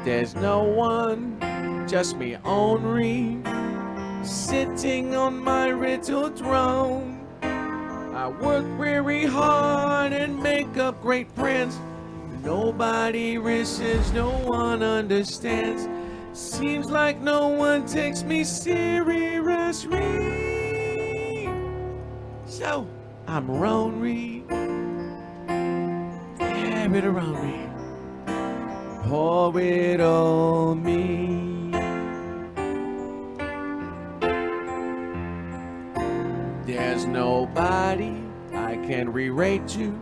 there's no one, just me only, sitting on my little throne. I work very hard and make up great plans. Nobody listens, no one understands. Seems like no one takes me seriously. So I'm lonely. Yeah, bit around me. Pour it on me. There's nobody I can relate to.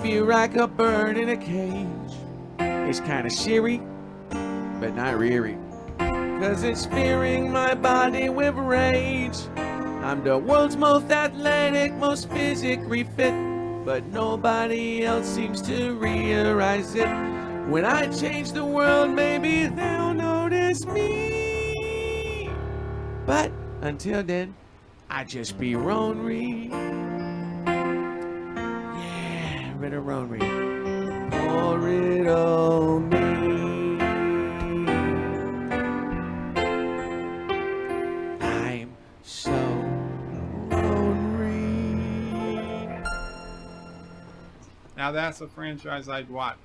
Feel like a bird in a cage. It's kinda cheery, but not really, 'cause it's filling my body with rage. I'm the world's most athletic, most physically fit, but nobody else seems to realize it. When I change the world, maybe they'll notice me. But until then, I just be lonely. Yeah, rid of lonely. Pour it on me. I'm so lonely. Now that's a franchise I'd watch.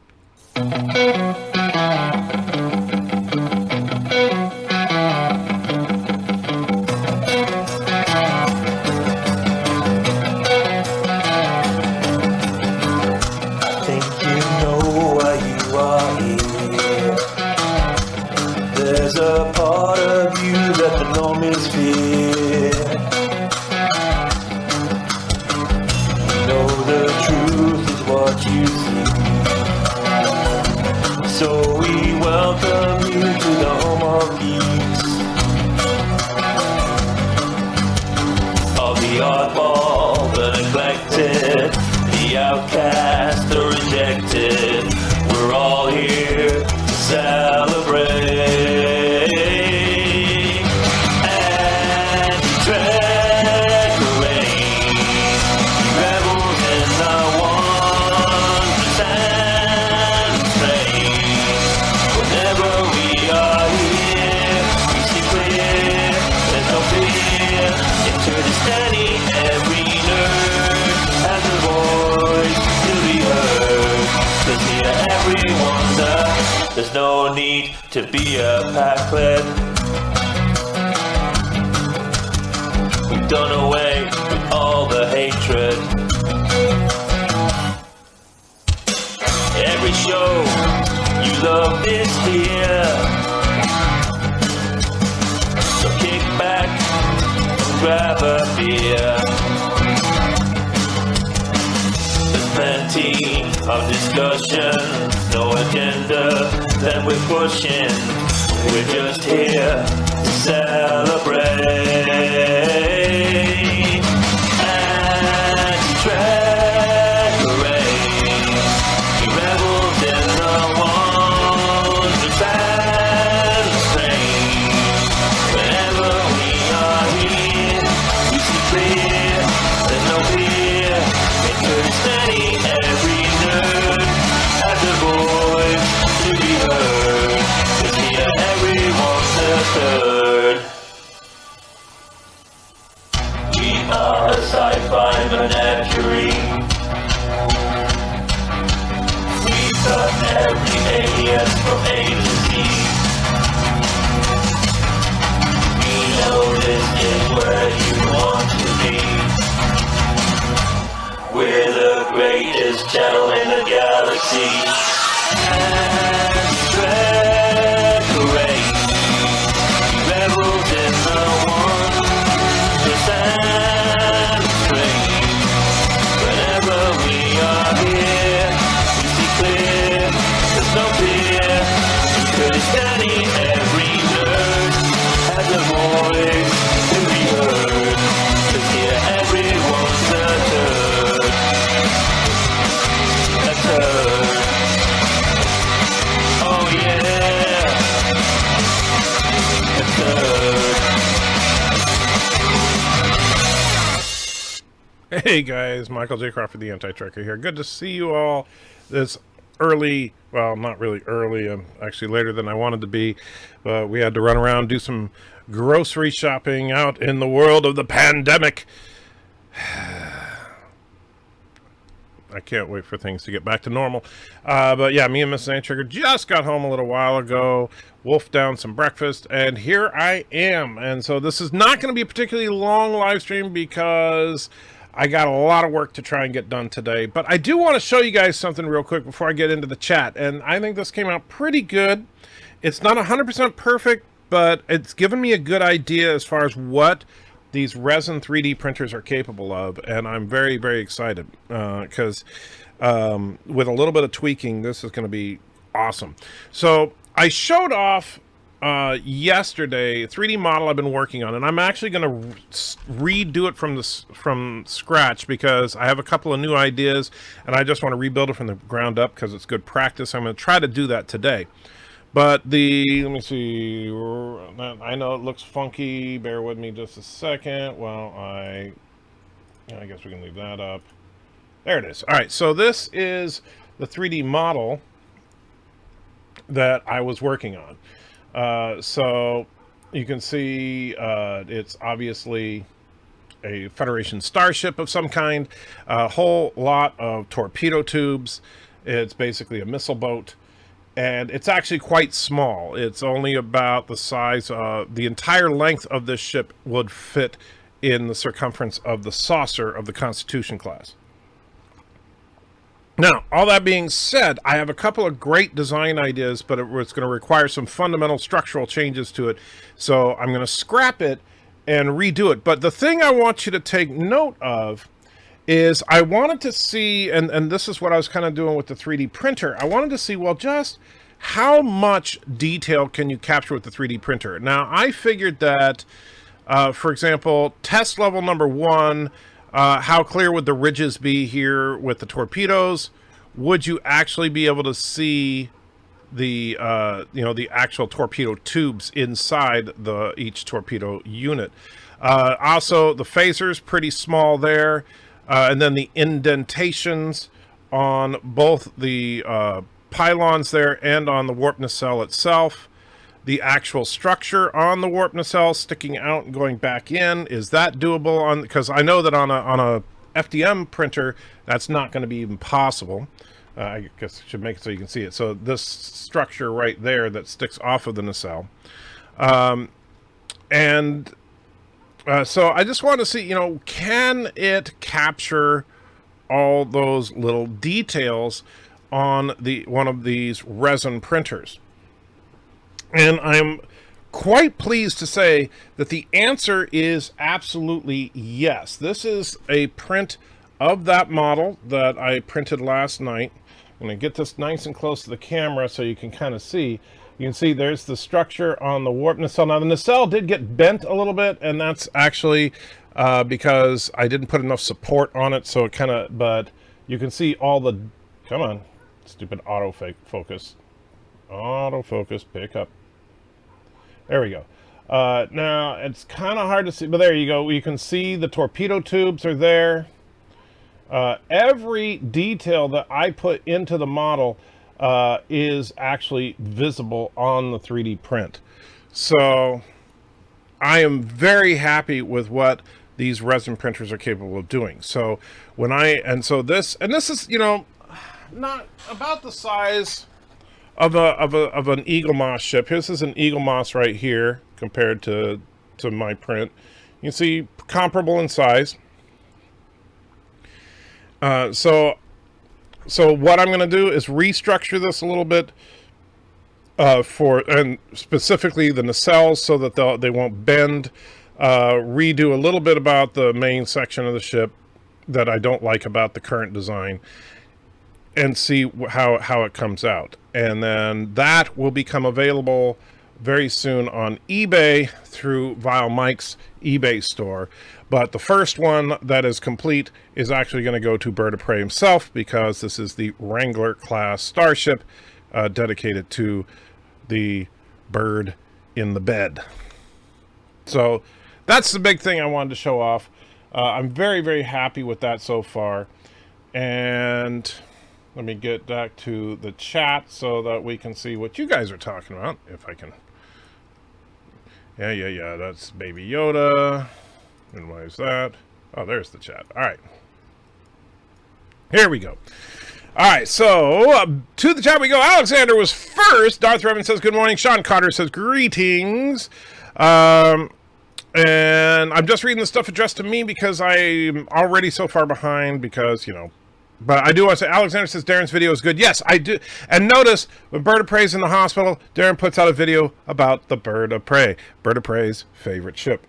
There's a part of you that the normies fear. You know the truth is what you see. So we welcome you to the home of geeks. Of the oddball, the neglected, the outcast, the rejected. We're all here to celebrate. There's no need to be a packlet. We've done away with all the hatred. Every show you love is here. So kick back and grab a beer. There's plenty of discussion, no agenda that we're pushing. We're just here to celebrate and to track the rain. We rebels in the ones who stand strange. Whenever we are here, we see clear. There's no fear. It turns steady every nerd has a voice to be heard. 'Cause here everyone's a third. We are a sci-fi menagerie. We've got every alien from A to Z. We know this is where you want to be. We're the greatest channel in the galaxy. And decorate. Rebels in the one to stand straight. Whenever we are here, we see clear. There's no fear. Because Danny, every nerd has a voice to be heard. 'Cause here everyone's a third. A third. Oh yeah. A third. Hey guys, Michael J. Crawford, the Anti-Trekker here. Good to see you all this early Well, not really early. I'm actually later than I wanted to be. But we had to run around, do some grocery shopping out in the world of the pandemic. I can't wait for things to get back to normal. But yeah, me and Miss Trigger just got home a little while ago, wolfed down some breakfast, and here I am. And so this is not going to be a particularly long live stream because I got a lot of work to try and get done today. But I do want to show you guys something real quick before I get into the chat. And I think this came out pretty good. It's not 100% perfect, but it's given me a good idea as far as what these resin 3D printers are capable of, and I'm very, very excited because with a little bit of tweaking, this is going to be awesome. So I showed off yesterday a 3D model I've been working on, and I'm actually going to redo it from scratch because I have a couple of new ideas, and I just want to rebuild it from the ground up because it's good practice. I'm going to try to do that today. But let me see, I know it looks funky, bear with me just a second. Well, I guess we can leave that up. There it is. All right, so this is the 3D model that I was working on. So you can see it's obviously a Federation starship of some kind, a whole lot of torpedo tubes. It's basically a missile boat. And it's actually quite small. It's only about the size of the entire length of this ship would fit in the circumference of the saucer of the Constitution class. Now, all that being said, I have a couple of great design ideas, but it's going to require some fundamental structural changes to it. So I'm going to scrap it and redo it. But the thing I want you to take note of is I wanted to see, and this is what I was kind of doing with the 3D printer, I wanted to see, well, just how much detail can you capture with the 3D printer? Now, I figured that, for example, test level number 1, how clear would the ridges be here with the torpedoes? Would you actually be able to see the, the actual torpedo tubes inside each torpedo unit? Also, the phaser's pretty small there. And then the indentations on both the pylons there and on the warp nacelle itself. The actual structure on the warp nacelle sticking out and going back in, is that doable? On because I know that on a FDM printer, that's not going to be even possible. I guess I should make it so you can see it. So this structure right there that sticks off of the nacelle. So I just want to see, can it capture all those little details on one of these resin printers? And I'm quite pleased to say that the answer is absolutely yes. This is a print of that model that I printed last night. I'm going to get this nice and close to the camera so you can kind of see. You can see there's the structure on the warp nacelle. Now, the nacelle did get bent a little bit, and that's actually because I didn't put enough support on it, so it kind of, but you can see all the, come on, stupid autofocus. Autofocus, pick up. There we go. Now, it's kind of hard to see, but there you go. You can see the torpedo tubes are there. Every detail that I put into the model is actually visible on the 3D print. So I am very happy with what these resin printers are capable of doing. So this is, not about the size of an Eagle Moss ship. This is an Eagle Moss right here compared to my print. You can see comparable in size. So what I'm going to do is restructure this a little bit and specifically the nacelles so that they won't bend. Redo a little bit about the main section of the ship that I don't like about the current design, and see how it comes out. And then that will become available very soon on eBay through Vile Mike's eBay store. But the first one that is complete is actually going to go to Bird of Prey himself, because this is the Wrangler class starship dedicated to the bird in the bed. So that's the big thing I wanted to show off. I'm very, very happy with that so far. And Let me get back to the chat so that we can see what you guys are talking about. If I can. Yeah. That's Baby Yoda. And why is that? Oh, there's the chat. All right. Here we go. All right, so to the chat we go. Alexander was first. Darth Revan says good morning. Sean Carter says greetings. And I'm just reading the stuff addressed to me because I'm already so far behind because, you know. But I do want to say, Alexander says Darren's video is good. Yes, I do. And notice, when Bird of Prey's in the hospital, Darren puts out a video about the Bird of Prey. Bird of Prey's favorite ship.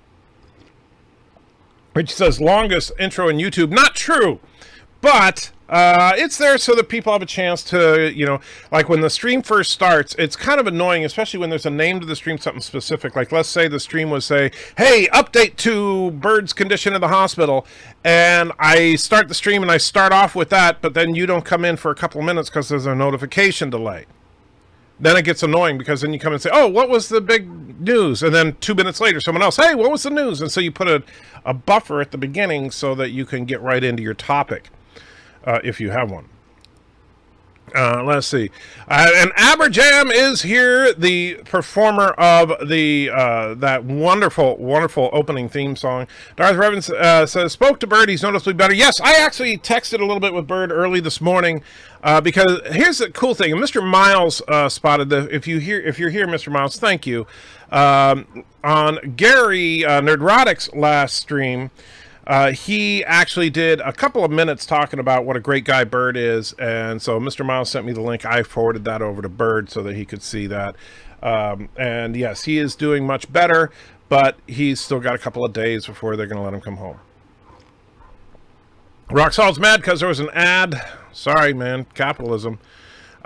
Which says longest intro in YouTube. Not true. But it's there so that people have a chance to, you know, like when the stream first starts, it's kind of annoying, especially when there's a name to the stream, something specific. Like, let's say the stream was, say, hey, update to Bird's condition in the hospital. And I start the stream and I start off with that, but then you don't come in for a couple of minutes because there's a notification delay. Then it gets annoying because then you come and say, oh, what was the big news? And then 2 minutes later, someone else, hey, what was the news? And so you put a buffer at the beginning so that you can get right into your topic. If you have one. Let's see. And Aberjam is here, the performer of the that wonderful opening theme song. Darth Revan says, spoke to Bird, he's noticeably better. Yes, I actually texted a little bit with Bird early this morning because here's the cool thing. And Mr. Miles spotted the, if you're here, Mr. Miles, thank you. On Gary Nerdrotic's last stream, he actually did a couple of minutes talking about what a great guy Bird is, and so Mr. Miles sent me the link. I forwarded that over to Bird so that he could see that. And yes, he is doing much better, but he's still got a couple of days before they're going to let him come home. Roxall's mad because there was an ad. Sorry, man. Capitalism.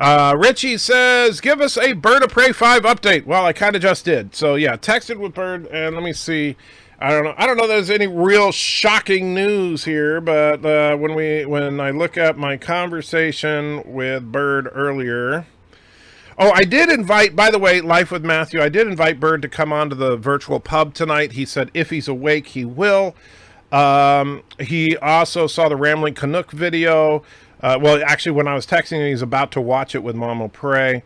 Richie says, give us a Bird of Prey 5 update. Well, I kind of just did. So yeah, texted with Bird, and let me see. I don't know if there's any real shocking news here, but when I look at my conversation with Bird earlier. Oh, I did invite, by the way, Life with Matthew, I did invite Bird to come on to the virtual pub tonight. He said if he's awake, he will. He also saw the Rambling Canuck video. Well, actually, when I was texting him, he's about to watch it with Mama Pray.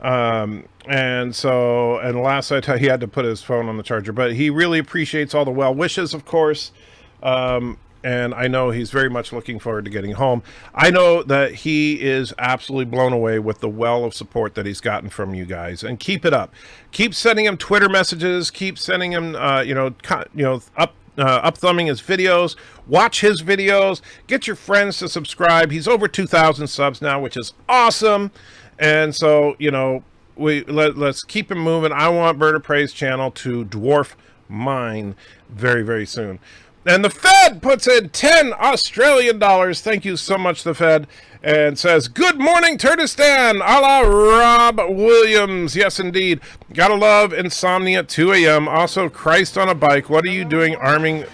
And so, and last night he had to put his phone on the charger, but he really appreciates all the well wishes, of course. And I know he's very much looking forward to getting home. I know that he is absolutely blown away with the well of support that he's gotten from you guys, and keep it up. Keep sending him Twitter messages, keep sending him, up thumbing his videos, watch his videos, get your friends to subscribe. He's over 2,000 subs now, which is awesome. And so, you know, let's keep him moving. I want Bird of Prey's channel to dwarf mine very, very soon. And the Fed puts in 10 Australian dollars. Thank you so much, the Fed. And says, good morning, Turtistan, a la Rob Williams. Yes, indeed. Gotta love Insomnia at 2 a.m. Also, Christ on a bike. What are you doing arming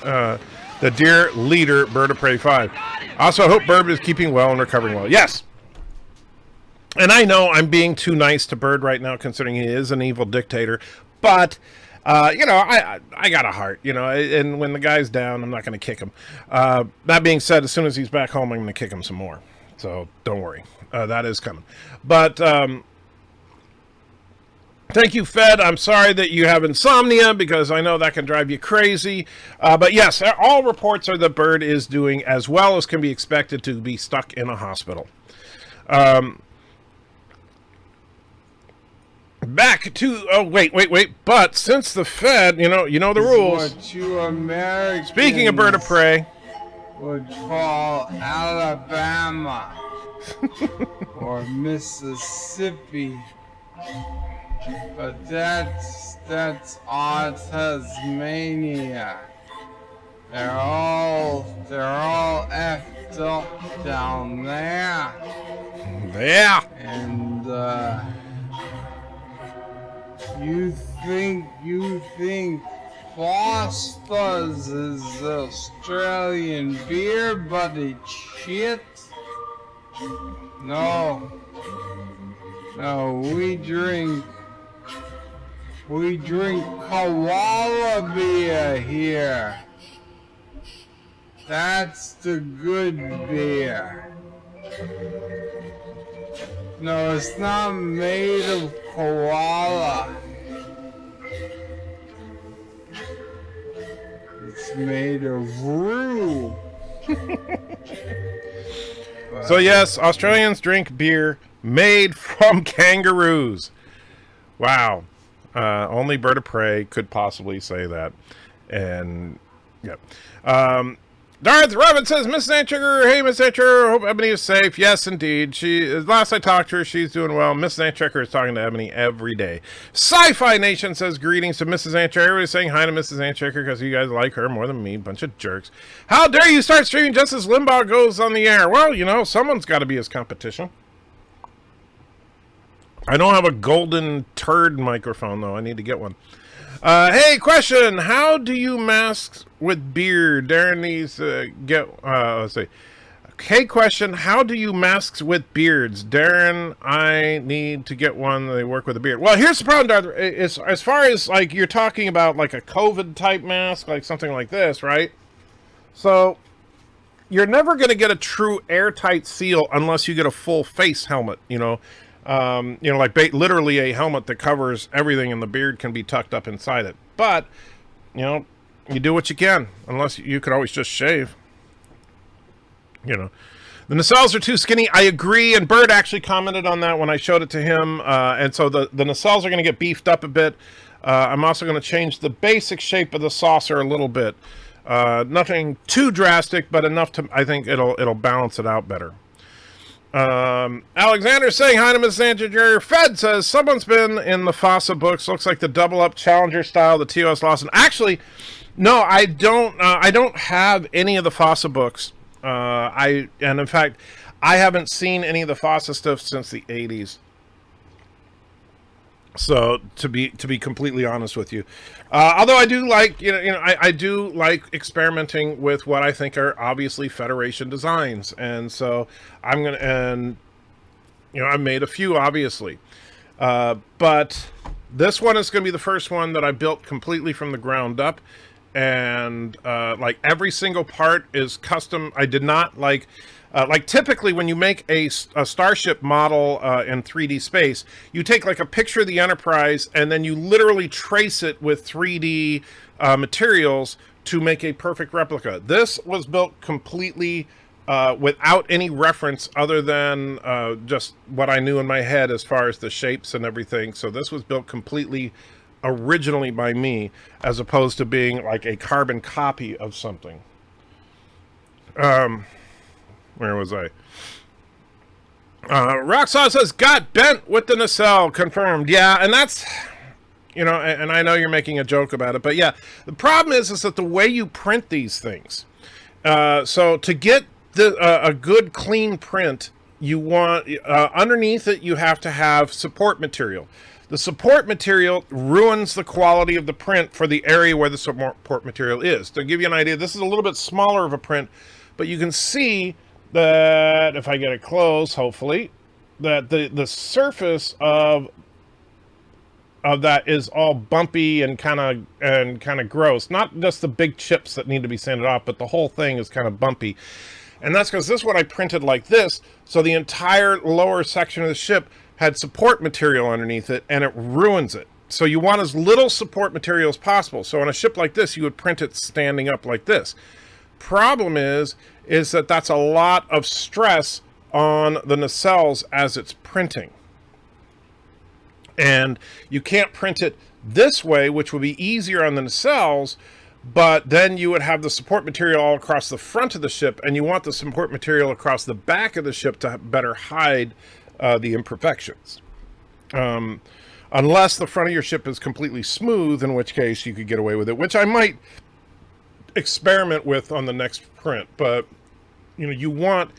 the dear leader, Bird of Prey 5? Also, I hope Bird is keeping well and recovering well. Yes. And I know I'm being too nice to Bird right now, considering he is an evil dictator. But, you know, I got a heart, you know, and when the guy's down, I'm not going to kick him. That being said, as soon as he's back home, I'm going to kick him some more. So don't worry. That is coming. But thank you, Fed. I'm sorry that you have insomnia, because I know that can drive you crazy. But yes, all reports are that Bird is doing as well as can be expected to be stuck in a hospital. Back to, oh, wait. But since the Fed, you know the rules. What you Americans Speaking of Bird of Prey, would call Alabama or Mississippi, but that's all Tasmania. They're all effed up down there. yeah. And you think Foster's is Australian beer, but it's shit? No, we drink koala beer here. That's the good beer. No, it's not made of koala. It's made of rue. So yes, Australians drink beer made from kangaroos. Wow. Only Bird of Prey could possibly say that. And, yep. Darth Robin says, Miss Sandsugar, hey, Miss Sandsugar, hope Ebony is safe. Yes, indeed. Last I talked to her, she's doing well. Miss Sandsugar is talking to Ebony every day. Sci-Fi Nation says, greetings to Mrs. Sandsugar. Everybody's saying hi to Mrs. Sandsugar because you guys like her more than me. Bunch of jerks. How dare you start streaming just as Limbaugh goes on the air? Well, you know, someone's got to be his competition. I don't have a golden turd microphone, though. I need to get one. Hey, question. How do you mask with beard? Darren needs to let's see. Hey, question. How do you masks with beards? Darren, I need to get one. They work with a beard. Well, here's the problem, Darth. As far as, like, you're talking about, like, a COVID-type mask, like something like this, right? So, you're never going to get a true airtight seal unless you get a full face helmet, you know. Like literally a helmet that covers everything, and the beard can be tucked up inside it. But, you know, you do what you can, unless you could always just shave. You know, the nacelles are too skinny. I agree, and Bird actually commented on that when I showed it to him. And so the nacelles are going to get beefed up a bit. I'm also going to change the basic shape of the saucer a little bit. Nothing too drastic, but enough to, I think it'll balance it out better. Alexander saying hi to Miss Sandsugar. Fed says someone's been in the Fossa books. Looks like the double up Challenger style, the TOS Lawson. Actually, no, I don't have any of the Fossa books. And in fact, I haven't seen any of the Fossa stuff since the 80s. So to be completely honest with you, although I do like, I do like experimenting with what I think are obviously Federation designs. And so I made a few obviously, but this one is going to be the first one that I built completely from the ground up. And, like every single part is custom. I did not like typically when you make a Starship model in 3D space, you take like a picture of the Enterprise and then you literally trace it with 3D materials to make a perfect replica. This was built completely without any reference other than just what I knew in my head as far as the shapes and everything. So this was built completely originally by me, as opposed to being like a carbon copy of something. Where was I? Roxaw says, got bent with the nacelle. Confirmed. Yeah, and that's, and I know you're making a joke about it, but yeah, the problem is that the way you print these things, so to get a good clean print, you want, underneath it, you have to have support material. The support material ruins the quality of the print for the area where the support material is. To give you an idea, this is a little bit smaller of a print, but you can see that if I get it close, hopefully, that the surface of that is all bumpy and kind of gross. Not just the big chips that need to be sanded off, but the whole thing is kind of bumpy. And that's because this one I printed like this, so the entire lower section of the ship had support material underneath it, and it ruins it. So you want as little support material as possible. So on a ship like this, you would print it standing up like this. Problem is that that's a lot of stress on the nacelles as it's printing. And you can't print it this way, which would be easier on the nacelles, but then you would have the support material all across the front of the ship, and you want the support material across the back of the ship to better hide the imperfections. Unless the front of your ship is completely smooth, in which case you could get away with it, which I might experiment with on the next print. But you want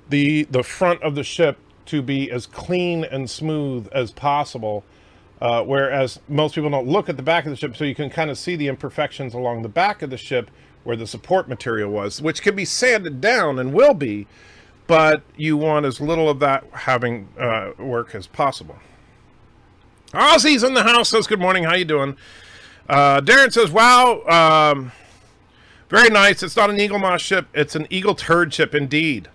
the front of the ship to be as clean and smooth as possible, whereas most people don't look at the back of the ship, so you can kind of see the imperfections along the back of the ship where the support material was, which can be sanded down and will be, but you want as little of that having work as possible. Ozzy's in the house, says good morning, how you doing? Darren says, wow, very nice. It's not an Eagle Moss ship, it's an Eagle Turd ship indeed.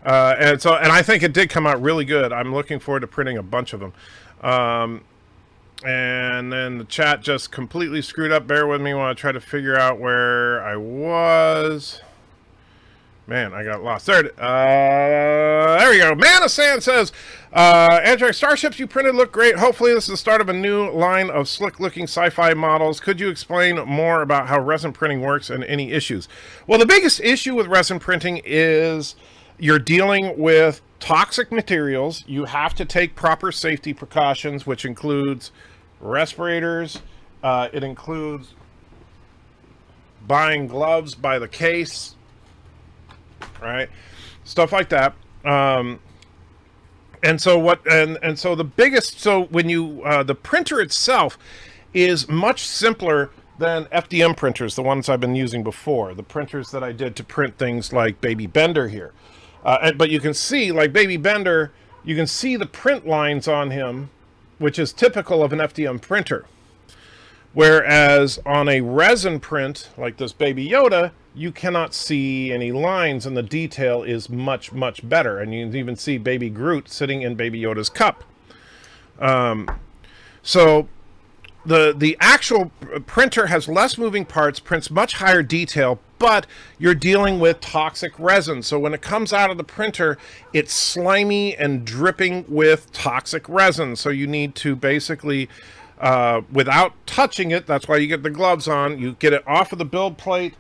And I think it did come out really good. I'm looking forward to printing a bunch of them. And then the chat just completely screwed up. Bear with me while I try to figure out where I was. Man, I got lost. There we go. Man of Sand says, Andrew, starships you printed look great. Hopefully this is the start of a new line of slick-looking sci-fi models. Could you explain more about how resin printing works and any issues? Well, the biggest issue with resin printing is you're dealing with toxic materials. You have to take proper safety precautions, which includes respirators. It includes buying gloves by the case. Right, stuff like that. And so the biggest, so when you the printer itself is much simpler than FDM printers, the ones I've been using before, the printers that I did to print things like Baby Bender here. But you can see, like Baby Bender, you can see the print lines on him, which is typical of an FDM printer. Whereas on a resin print, like this Baby Yoda, you cannot see any lines, and the detail is much, much better. And you can even see Baby Groot sitting in Baby Yoda's cup. So the actual printer has less moving parts, prints much higher detail, but you're dealing with toxic resin. So when it comes out of the printer, it's slimy and dripping with toxic resin. So you need to basically, without touching it, that's why you get the gloves on, you get it off of the build plate,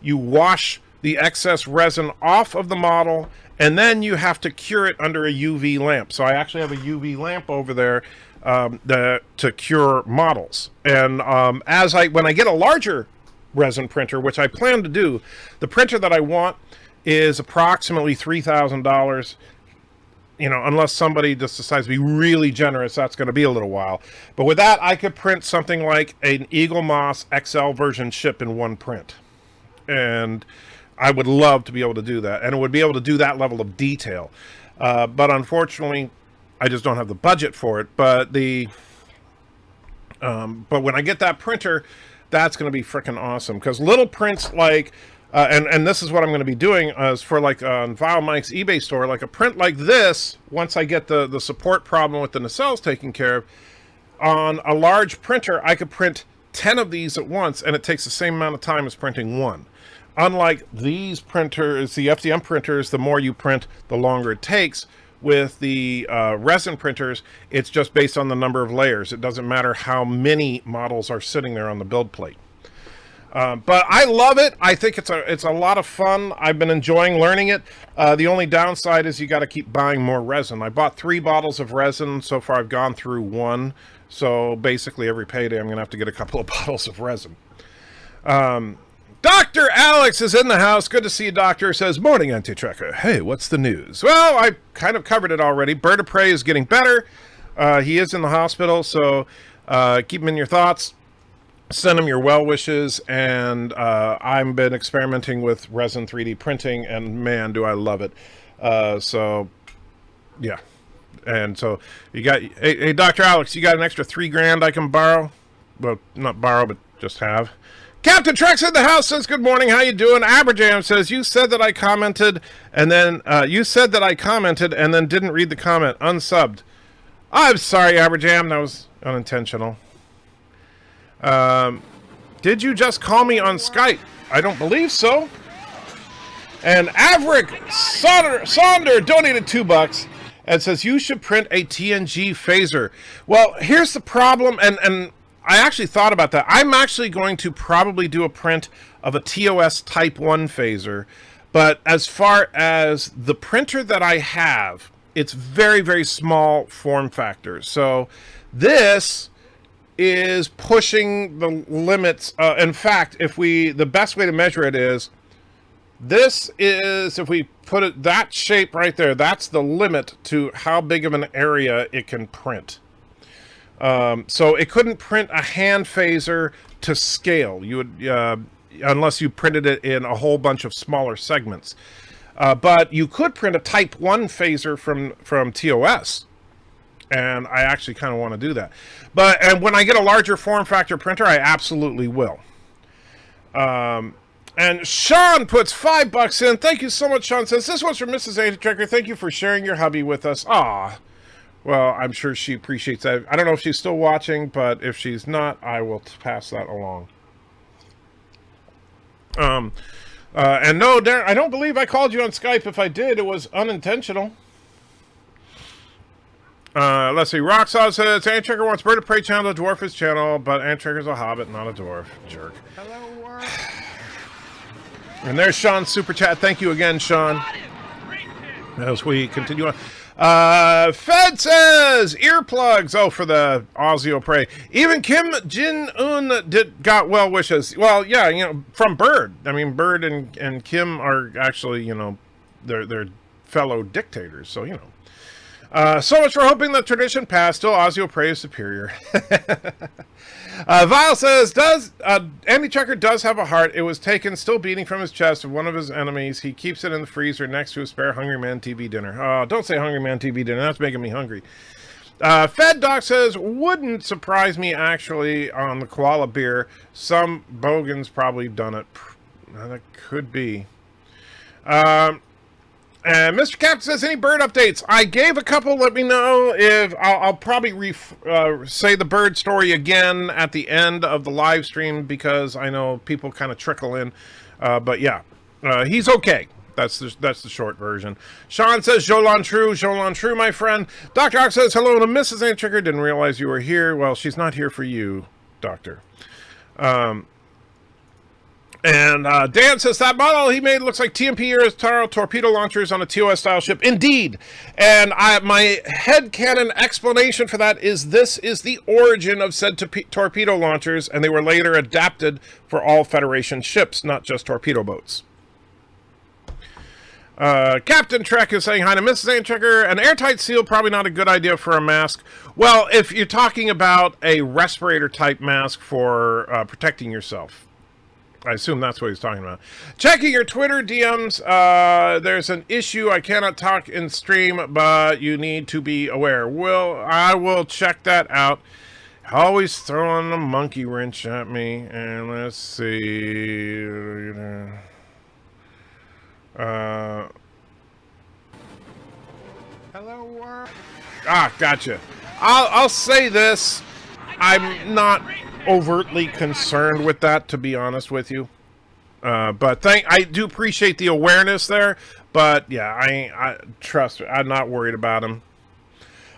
you wash the excess resin off of the model, and then you have to cure it under a UV lamp. So I actually have a UV lamp over there to cure models. And when I get a larger resin printer, which I plan to do, the printer that I want is approximately $3,000. You know, unless somebody just decides to be really generous, that's going to be a little while. But with that, I could print something like an Eagle Moss XL version ship in one print. And I would love to be able to do that. And it would be able to do that level of detail. But unfortunately, I just don't have the budget for it. But when I get that printer, that's going to be freaking awesome. Because little prints like... and this is what I'm going to be doing is for like on Vile Mike's eBay store, like a print like this, once I get the support problem with the nacelles taken care of, on a large printer, I could print 10 of these at once, and it takes the same amount of time as printing one. Unlike these printers, the FDM printers, the more you print, the longer it takes. With the resin printers, it's just based on the number of layers. It doesn't matter how many models are sitting there on the build plate. But I love it. I think it's a lot of fun. I've been enjoying learning it. The only downside is you got to keep buying more resin. I bought 3 bottles of resin. So far I've gone through 1. So basically every payday I'm going to have to get a couple of bottles of resin. Dr. Alex is in the house. Good to see you, Doctor. Says, morning, Anti-Trekker. Hey, what's the news? Well, I kind of covered it already. Bird of Prey is getting better. He is in the hospital, so keep him in your thoughts. Send him your well wishes, and I've been experimenting with resin 3D printing, and man, do I love it. So, yeah. And so, you got, hey, Dr. Alex, you got an extra $3,000 I can borrow? Well, not borrow, but just have. Captain Trex in the house says, good morning, how you doing? Aberjam says, you said that I commented, and then, didn't read the comment, unsubbed. I'm sorry, Aberjam, that was unintentional. Did you just call me on Skype? I don't believe so. And Averick Sonder donated $2 and says, you should print a TNG phaser. Well, here's the problem, and I actually thought about that. I'm actually going to probably do a print of a TOS Type 1 phaser, but as far as the printer that I have, it's very, very small form factor. So this is pushing the limits. In fact, the best way to measure it is, this is, if we put it that shape right there, that's the limit to how big of an area it can print. So it couldn't print a hand phaser to scale. You would, unless you printed it in a whole bunch of smaller segments. But you could print a Type 1 phaser from TOS. And I actually kind of want to do that. And when I get a larger form factor printer, I absolutely will. And Sean puts $5 in. Thank you so much, Sean. Says, this one's from Mrs. Antitracker. Thank you for sharing your hubby with us. Ah, well, I'm sure she appreciates that. I don't know if she's still watching, but if she's not, I will pass that along. And no, Darren, I don't believe I called you on Skype. If I did, it was unintentional. Let's see. Roxaw says, Antitracker wants Bird of Prey channel to dwarf his channel, but Antitracker's a hobbit, not a dwarf. Jerk. Hello, world. And there's Sean's super chat. Thank you again, Sean. As we continue on. Fed says earplugs. Oh, for the Ozio Prey. Even Kim Jin-un got well wishes. Well, yeah, you know, from Bird. I mean, Bird and Kim are actually, you know, they're fellow dictators. So, you know. So much for hoping the tradition passed. Still, Ozio Prey is superior. Vile says, Andy Checker does have a heart. It was taken, still beating from his chest of one of his enemies. He keeps it in the freezer next to a spare Hungry Man TV dinner. Oh, don't say Hungry Man TV dinner. That's making me hungry. Fed Doc says, wouldn't surprise me, actually, on the koala beer. Some bogans probably done it. That could be. And Mr. Captain says, any bird updates? I gave a couple. Let me know if I'll probably say the bird story again at the end of the live stream because I know people kind of trickle in. But yeah, he's okay. That's the short version. Sean says, Jolan True, my friend. Dr. Ox says, hello to Mrs. Antrigger. Didn't realize you were here. Well, she's not here for you, Doctor. And Dan says, that model he made looks like TMP Euro torpedo launchers on a TOS-style ship. Indeed. And my headcanon explanation for that is this is the origin of said torpedo launchers, and they were later adapted for all Federation ships, not just torpedo boats. Captain Trek is saying hi to Mrs. Antrekker. An airtight seal, probably not a good idea for a mask. Well, if you're talking about a respirator-type mask for protecting yourself. I assume that's what he's talking about. Checking your Twitter DMs. There's an issue. I cannot talk in stream, but you need to be aware. I will check that out. Always throwing a monkey wrench at me. And let's see. Hello, world. Gotcha. I'll say this. I'm not overtly concerned with that, to be honest with you. But I do appreciate the awareness there. But yeah, I trust. I'm not worried about him.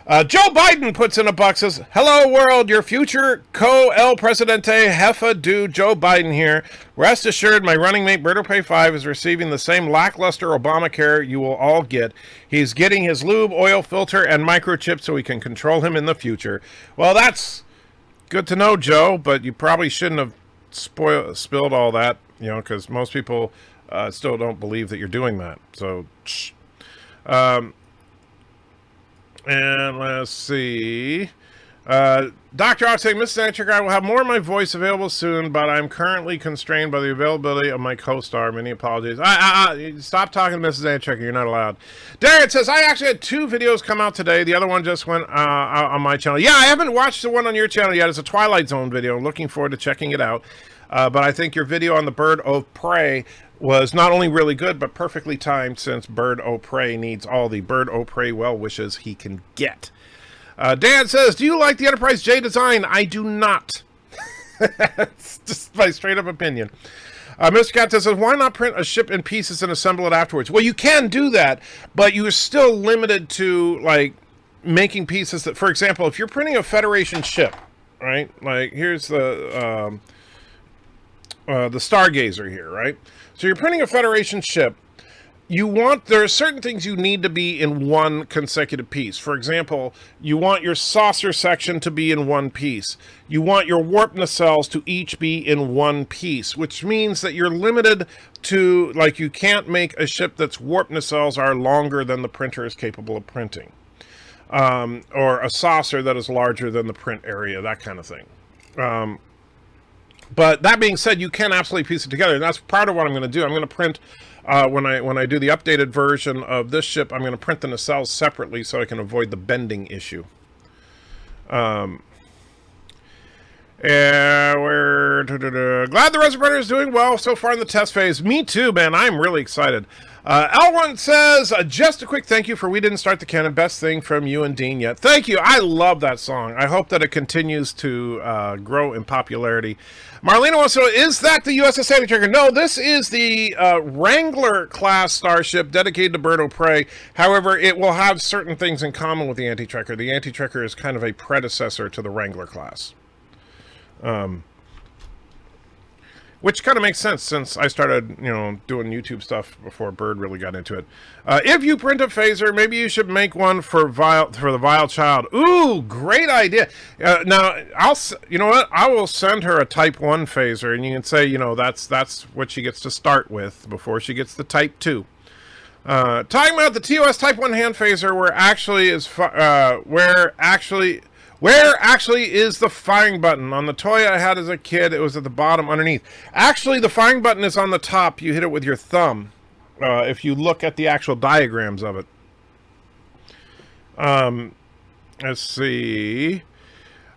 Joe Biden puts in a buck, says, hello world, your future co-El Presidente Jefa do Joe Biden here. Rest assured, my running mate Berto 5 is receiving the same lackluster Obamacare you will all get. He's getting his lube, oil filter, and microchip so we can control him in the future. Well, that's good to know, Joe, but you probably shouldn't have spilled all that, you know, because most people still don't believe that you're doing that. So, and let's see. Dr. Ox saying, Mrs. Antrick, I will have more of my voice available soon, but I'm currently constrained by the availability of my co-star. Many apologies. Stop talking to Mrs. Antrick. You're not allowed. Darren says, I actually had 2 videos come out today. The other one just went out on my channel. Yeah, I haven't watched the one on your channel yet. It's a Twilight Zone video. I'm looking forward to checking it out. But I think your video on the Bird of Prey was not only really good, but perfectly timed since Bird o' Prey needs all the Bird o' Prey well wishes he can get. Dan says, do you like the Enterprise J design? I do not. It's just my straight up opinion. Mr. Cat says, why not print a ship in pieces and assemble it afterwards? Well, you can do that, but you're still limited to, like, making pieces that, for example, if you're printing a Federation ship, right? Like, here's the Stargazer here, right? So you're printing a Federation ship. There are certain things you need to be in one consecutive piece. For example, you want your saucer section to be in one piece. You want your warp nacelles to each be in one piece, which means that you're limited to, like, you can't make a ship that's warp nacelles are longer than the printer is capable of printing. Or a saucer that is larger than the print area, that kind of thing. But that being said, you can absolutely piece it together, and that's part of what I'm going to do. I'm going to print, when I do the updated version of this ship, I'm going to print the nacelles separately so I can avoid the bending issue. We're glad the Reservoir is doing well so far in the test phase. Me too, man. I'm really excited. L1 says, just a quick thank you for We Didn't Start the Cannon. Best thing from you and Dean yet. Thank you. I love that song. I hope that it continues to grow in popularity. Marlena also, is that the USS Anti-Tracker? No, this is the Wrangler class starship dedicated to bird of prey. However, it will have certain things in common with the Anti-Tracker. The Anti-Tracker is kind of a predecessor to the Wrangler class. Which kind of makes sense since I started, doing YouTube stuff before Bird really got into it. If you print a phaser, maybe you should make one for the Vile Child. Ooh, great idea. Now, you know what? I will send her a Type 1 phaser, and you can say, that's what she gets to start with before she gets the Type 2. Talking about the TOS Type 1 hand phaser, where actually is the firing button? On the toy I had as a kid, it was at the bottom underneath. Actually, the firing button is on the top. You hit it with your thumb. If you look at the actual diagrams of it. Let's see.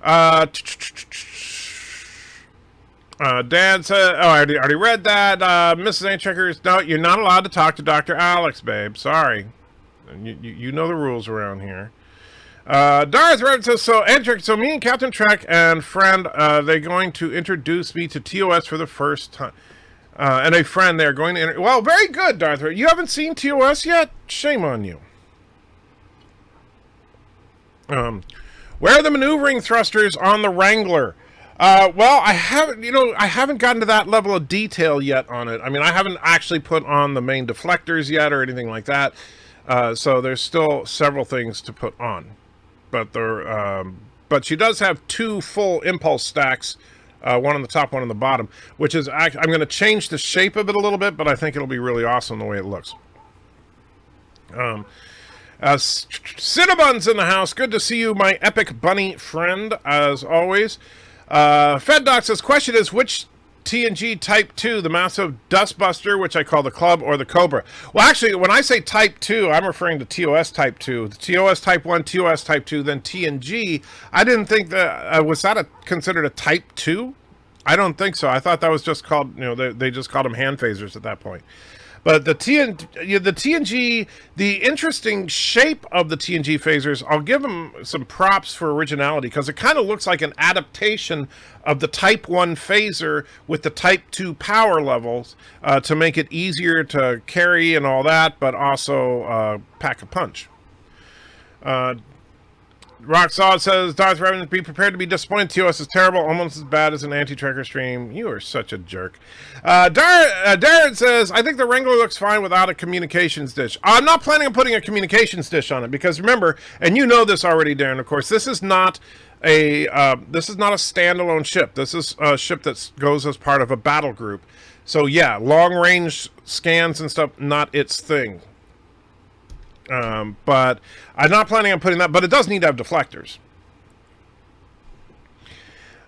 Dad said, I already read that. Mrs. Ancheckers, no, you're not allowed to talk to Dr. Alex, babe. Sorry. You know the rules around here. Darth Rev says, so me and Captain Trek and friend, they're going to introduce me to TOS for the first time. And a friend they're going to well, very good, Darth Rev. You haven't seen TOS yet? Shame on you. Where are the maneuvering thrusters on the Wrangler? Well, I haven't gotten to that level of detail yet on it. I mean, I haven't actually put on the main deflectors yet or anything like that. So there's still several things to put on. But she does have two full impulse stacks, one on the top, one on the bottom, which is, I'm going to change the shape of it a little bit, but I think it'll be really awesome the way it looks. Cinnabon's in the house. Good to see you, my epic bunny friend, as always. FedDoc says, question is, which TNG Type 2, the massive dustbuster, which I call the Club, or the Cobra? Well, actually, when I say Type 2, I'm referring to TOS Type 2. The TOS Type 1, TOS Type 2, then TNG. I didn't think that, was that considered a Type 2? I don't think so. I thought that was just called, they just called them hand phasers at that point. But the TNG, the interesting shape of the TNG phasers, I'll give them some props for originality, because it kind of looks like an adaptation of the Type 1 phaser with the Type 2 power levels to make it easier to carry and all that, but also pack a punch. Rocksaw says, Darth Revenant, be prepared to be disappointed. TOS is terrible, almost as bad as an anti-tracker stream. You are such a jerk. Darren says, I think the Wrangler looks fine without a communications dish. I'm not planning on putting a communications dish on it, because remember, and you know this already, Darren, of course, this is not a standalone ship. This is a ship that goes as part of a battle group. So yeah, long-range scans and stuff, not its thing. But I'm not planning on putting that, but it does need to have deflectors.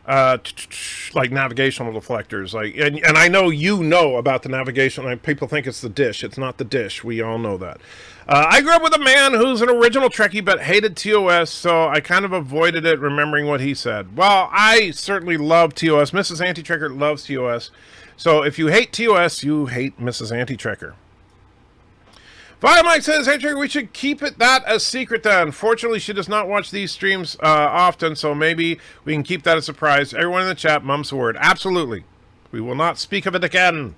Like navigational deflectors. And I know you know about the navigation. People think it's the dish. It's not the dish. We all know that. I grew up with a man who's an original Trekkie but hated TOS, so I kind of avoided it, remembering what he said. Well, I certainly love TOS. Mrs. Anti-Tracker loves TOS. So if you hate TOS, you hate Mrs. Anti-Tracker. Via Mike says, hey, Trigger, we should keep it that a secret then. Fortunately, she does not watch these streams often, so maybe we can keep that a surprise. Everyone in the chat, mum's word. Absolutely. We will not speak of it again.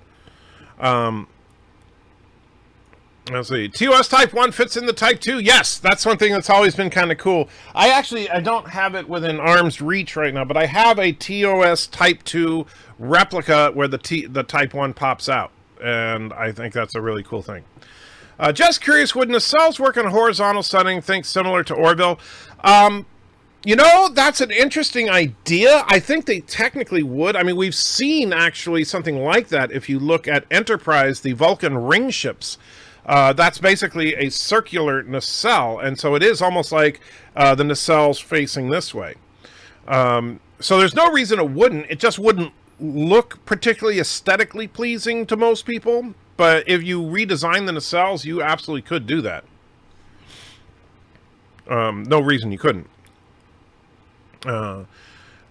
Let's see. TOS Type 1 fits in the Type 2. Yes, that's one thing that's always been kind of cool. I don't have it within arm's reach right now, but I have a TOS Type 2 replica where the Type 1 pops out. And I think that's a really cool thing. Just curious, would nacelles work in a horizontal setting, think similar to Orville? That's an interesting idea. I think they technically would. I mean, we've seen actually something like that if you look at Enterprise, the Vulcan ring ships. That's basically a circular nacelle, and so it is almost like the nacelles facing this way. So there's no reason it wouldn't. It just wouldn't look particularly aesthetically pleasing to most people. But if you redesign the nacelles, you absolutely could do that. No reason you couldn't.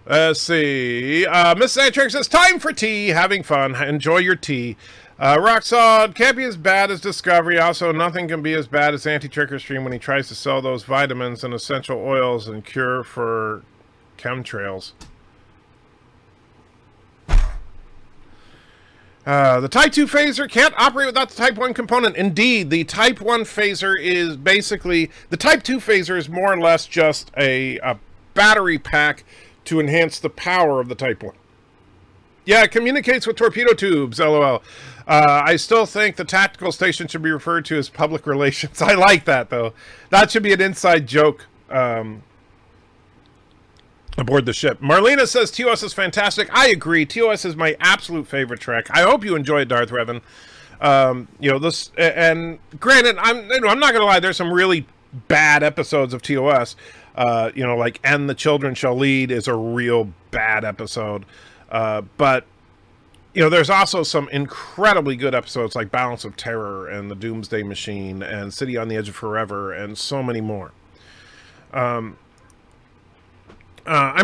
Let's see. Mrs. Antrick says, time for tea. Having fun. Enjoy your tea. Rocksolid, can't be as bad as Discovery. Also, nothing can be as bad as Anti-Tricker Stream when he tries to sell those vitamins and essential oils and cure for chemtrails. The Type 2 phaser can't operate without the Type 1 component. Indeed, the Type 1 phaser is basically... The Type 2 phaser is more or less just a battery pack to enhance the power of the Type 1. Yeah, it communicates with torpedo tubes, LOL. I still think the tactical station should be referred to as public relations. I like that, though. That should be an inside joke aboard the ship. Marlena says TOS is fantastic. I agree. TOS is my absolute favorite Trek. I hope you enjoyed Darth Revan. You know, this, and granted, I'm not gonna lie, there's some really bad episodes of TOS. You know, like "And the Children Shall Lead" is a real bad episode. But you know, there's also some incredibly good episodes like Balance of Terror and The Doomsday Machine and City on the Edge of Forever and so many more. I'm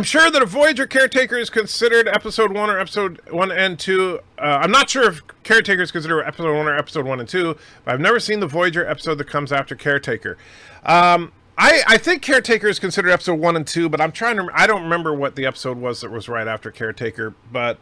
sure that a Voyager Caretaker is considered episode 1 or episode 1 and 2. I'm not sure if Caretaker is considered episode 1 or episode 1 and 2, but I've never seen the Voyager episode that comes after Caretaker. I think Caretaker is considered episode 1 and 2, but I'm trying to... I don't remember what the episode was that was right after Caretaker, but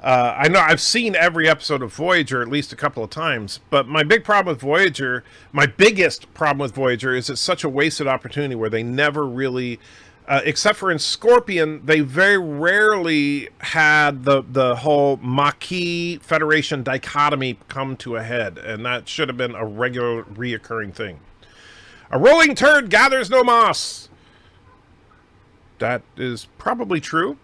I know I've seen every episode of Voyager at least a couple of times, but my big problem with Voyager, my biggest problem with Voyager is it's such a wasted opportunity where they never really... except for in Scorpion, they very rarely had the whole Maquis Federation dichotomy come to a head, and that should have been a regular, reoccurring thing. A rolling turd gathers no moss. That is probably true.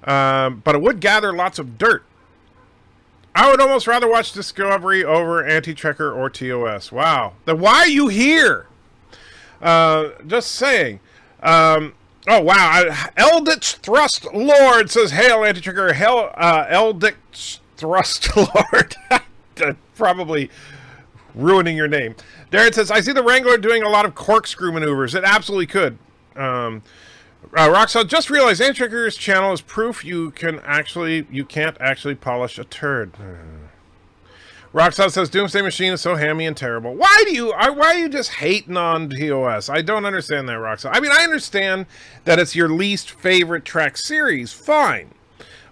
But it would gather lots of dirt. I would almost rather watch Discovery over Anti-Trekker or TOS. Wow. Then why are you here? Just saying. Oh, wow. Eldritch Thrust Lord says, hail, Anti-Trekker. Hail, Eldritch Thrust Lord. Probably ruining your name. Darren says, I see the Wrangler doing a lot of corkscrew maneuvers. It absolutely could. Roxanne, just realized Anti-Trekker's channel is proof you can't actually polish a turd. Roxanne says, Doomsday Machine is so hammy and terrible. Why are you just hating on TOS? I don't understand that, Roxanne. I mean, I understand that it's your least favorite Trek series. Fine.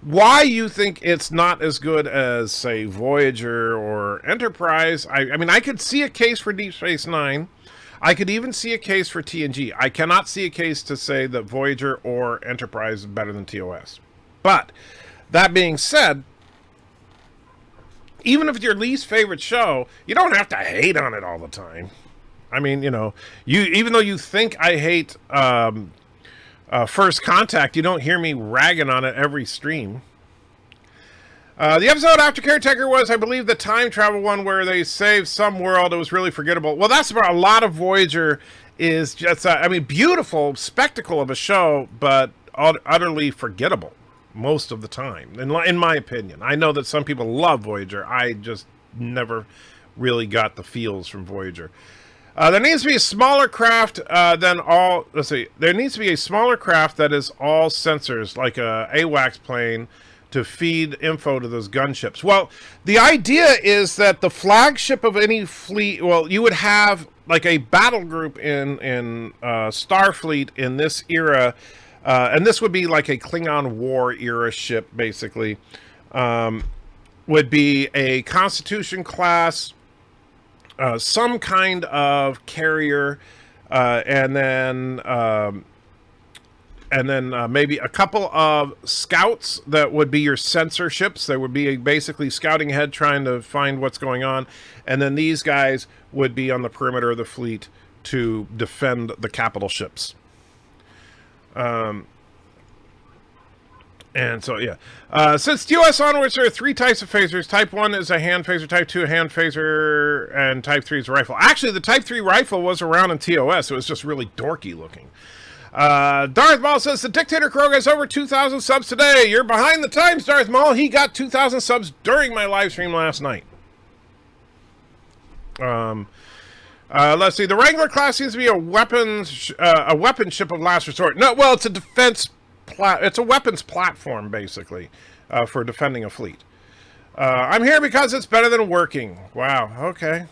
Why you think it's not as good as, say, Voyager or Enterprise? I mean, I could see a case for Deep Space Nine. I could even see a case for TNG. I cannot see a case to say that Voyager or Enterprise is better than TOS. But, that being said, even if it's your least favorite show, you don't have to hate on it all the time. I mean, you know, even though you think I hate First Contact, you don't hear me ragging on it every stream. The episode after Caretaker was, I believe, the time travel one where they saved some world. It was really forgettable. Well, that's about a lot of Voyager is just, I mean, beautiful spectacle of a show, but utterly forgettable most of the time, in my opinion. I know that some people love Voyager. I just never really got the feels from Voyager. There needs to be a smaller craft than all... Let's see. There needs to be a smaller craft that is all sensors, like a AWACS plane, to feed info to those gunships. Well, the idea is that the flagship of any fleet... Well, you would have like a battle group in Starfleet in this era, and this would be like a Klingon War era ship, basically. Would be a Constitution class... some kind of carrier, and then maybe a couple of scouts that would be your sensor ships. They would be basically scouting ahead, trying to find what's going on, and then these guys would be on the perimeter of the fleet to defend the capital ships. And so, yeah. Since TOS onwards, there are 3 types of phasers. Type 1 is a hand phaser, Type 2 a hand phaser, and Type 3 is a rifle. Actually, the Type 3 rifle was around in TOS. It was just really dorky looking. Darth Maul says, the Dictator Krog has over 2,000 subs today. You're behind the times, Darth Maul. He got 2,000 subs during my live stream last night. Let's see. The Wrangler class seems to be a weapon ship of last resort. No, well, it's a defense it's a weapons platform, basically, for defending a fleet. I'm here because it's better than working. Wow, okay.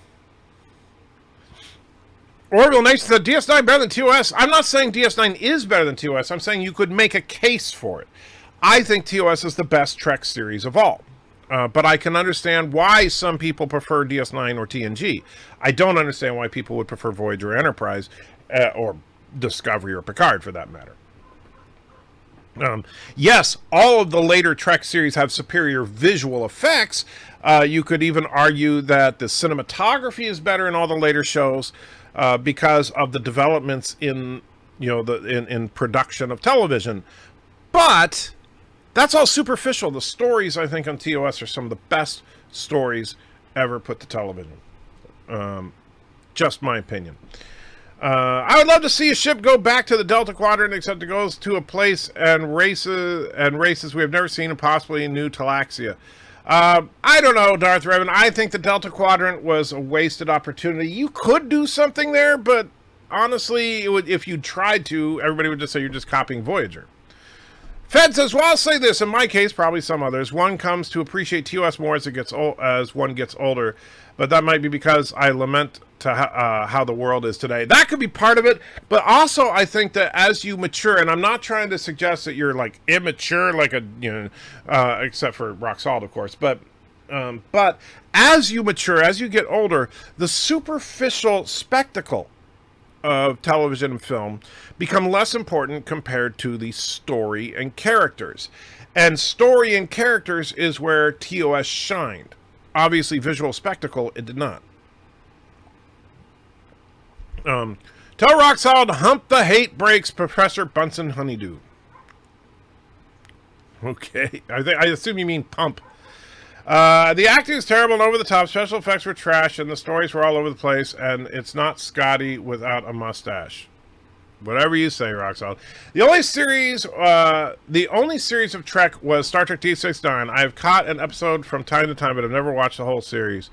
Orville Nation said, DS9 better than TOS. I'm not saying DS9 is better than TOS. I'm saying you could make a case for it. I think TOS is the best Trek series of all. But I can understand why some people prefer DS9 or TNG. I don't understand why people would prefer Voyager or Enterprise, or Discovery or Picard, for that matter. Yes, all of the later Trek series have superior visual effects. You could even argue that the cinematography is better in all the later shows because of the developments in, in production of television. But that's all superficial. The stories, I think, on TOS are some of the best stories ever put to television. Just my opinion. I would love to see a ship go back to the Delta Quadrant, except it goes to a place and races we have never seen, and possibly new Talaxia. I don't know, Darth Revan. I think the Delta Quadrant was a wasted opportunity. You could do something there, but honestly, if you tried to, everybody would just say you're just copying Voyager. Fed says, well, I'll say this. In my case, probably some others, one comes to appreciate TOS more as one gets older, but that might be because I lament to how the world is today. That could be part of it, but also I think that as you mature, and I'm not trying to suggest that you're like immature, like except for rock solid, of course, but as you mature, as you get older, the superficial spectacle of television and film become less important compared to the story and characters. And story and characters is where TOS shined. Obviously, visual spectacle, it did not. Tell Rock Solid to hump the hate brakes, Professor Bunsen Honeydew. Okay, I assume you mean pump. The acting is terrible and over the top. Special effects were trash, and the stories were all over the place. And it's not Scotty without a mustache. Whatever you say, Rock Solid. The only series of Trek was Star Trek Deep Space Nine. I've caught an episode from time to time, but I've never watched the whole series.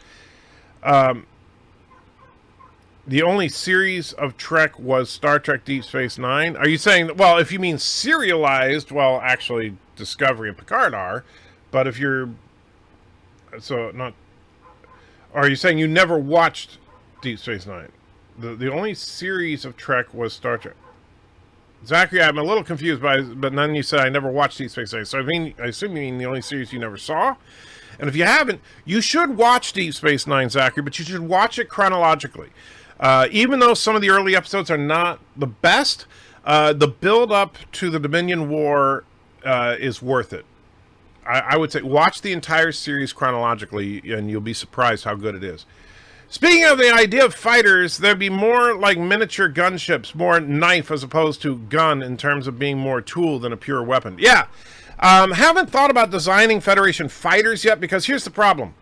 The only series of Trek was Star Trek Deep Space Nine. Are you saying, well, if you mean serialized, well, actually, Discovery and Picard are. But if you're... So, not... Are you saying you never watched Deep Space Nine? The only series of Trek was Star Trek. Zachary, I'm a little confused, but then you said I never watched Deep Space Nine. So, I assume you mean the only series you never saw? And if you haven't, you should watch Deep Space Nine, Zachary, but you should watch it chronologically. Even though some of the early episodes are not the best, the build-up to the Dominion War is worth it. I would say watch the entire series chronologically, and you'll be surprised how good it is. Speaking of the idea of fighters, there'd be more like miniature gunships, more knife as opposed to gun in terms of being more tool than a pure weapon. Yeah, haven't thought about designing Federation fighters yet, because here's the problem.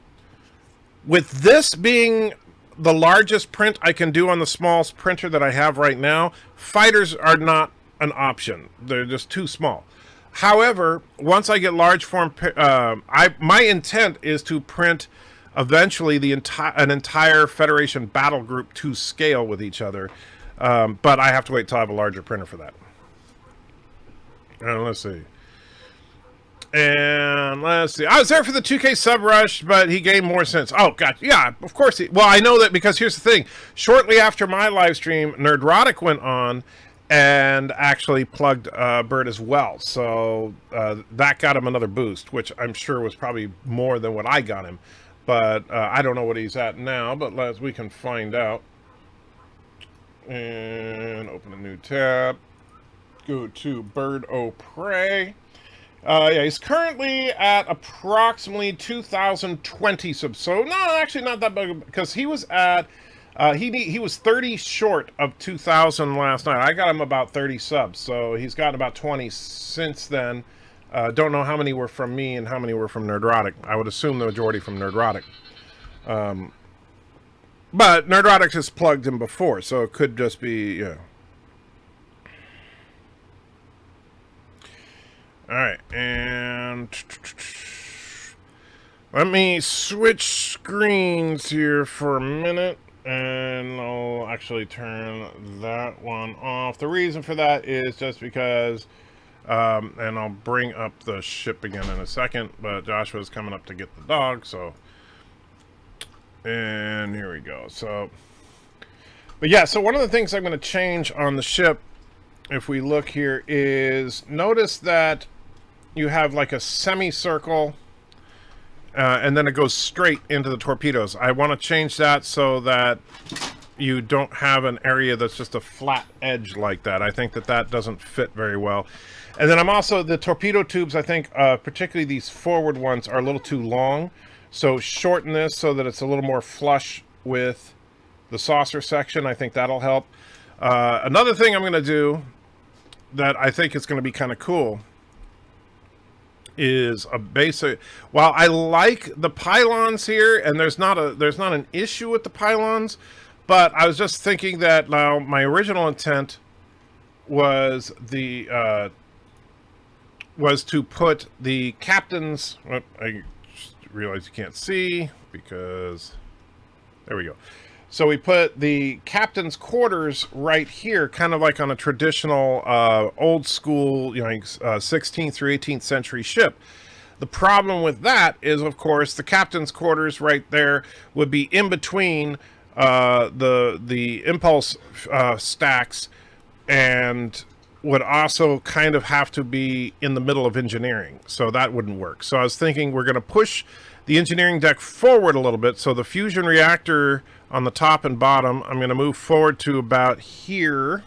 With this being the largest print I can do on the small printer that I have right now, fighters are not an option. They're just too small. However, once I get large form, my intent is to print eventually an entire Federation battle group to scale with each other. But I have to wait till I have a larger printer for that. Let's see. And let's see. I was there for the 2K sub rush, but he gave more sense. Oh, God. Yeah, of course. Well, I know that because here's the thing. Shortly after my live stream, Nerdrotic went on and actually plugged Bert as well. So that got him another boost, which I'm sure was probably more than what I got him. But I don't know what he's at now, but we can find out. And open a new tab. Go to Bird O' Prey. Yeah, he's currently at approximately 2,020 subs. So, no, actually not that big, because he was at, he was 30 short of 2,000 last night. I got him about 30 subs, so he's gotten about 20 since then. Don't know how many were from me and how many were from Nerdrotic. I would assume the majority from Nerdrotic. But Nerdrotic has plugged him before, so it could just be, yeah. Alright, and let me switch screens here for a minute, and I'll actually turn that one off. The reason for that is just because And I'll bring up the ship again in a second, but Joshua's coming up to get the dog, so... And here we go. So... But yeah, so one of the things I'm going to change on the ship, if we look here, is notice that you have like a semicircle, and then it goes straight into the torpedoes. I want to change that so that you don't have an area that's just a flat edge like that. I think that that doesn't fit very well. And then I'm also, the torpedo tubes, I think, particularly these forward ones, are a little too long. So shorten this so that it's a little more flush with the saucer section. I think that'll help. Another thing I'm going to do that I think is going to be kind of cool is a basic... While I like the pylons here, and there's not an issue with the pylons, but I was just thinking that now my original intent was was to put the captain's... I just realized you can't see because... There we go. So we put the captain's quarters right here, kind of like on a traditional old school, 16th through 18th century ship. The problem with that is, of course, the captain's quarters right there would be in between the impulse stacks, and would also kind of have to be in the middle of engineering. So that wouldn't work. So I was thinking we're going to push the engineering deck forward a little bit. So the fusion reactor on the top and bottom, I'm going to move forward to about here.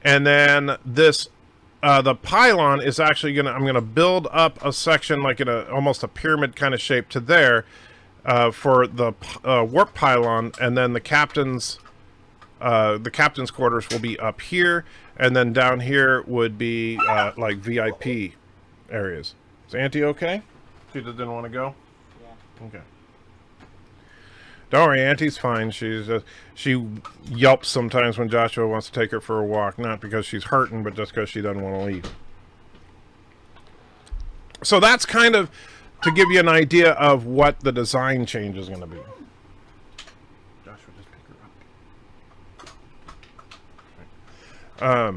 And then this, the pylon is actually I'm going to build up a section like in almost a pyramid kind of shape to there for the warp pylon. And then the captain's quarters will be up here. And then down here would be like VIP areas. Is Auntie okay? She just didn't want to go? Yeah. Okay. Don't worry, Auntie's fine. She yelps sometimes when Joshua wants to take her for a walk. Not because she's hurting, but just because she doesn't want to leave. So that's kind of to give you an idea of what the design change is going to be. Joshua, just pick her up.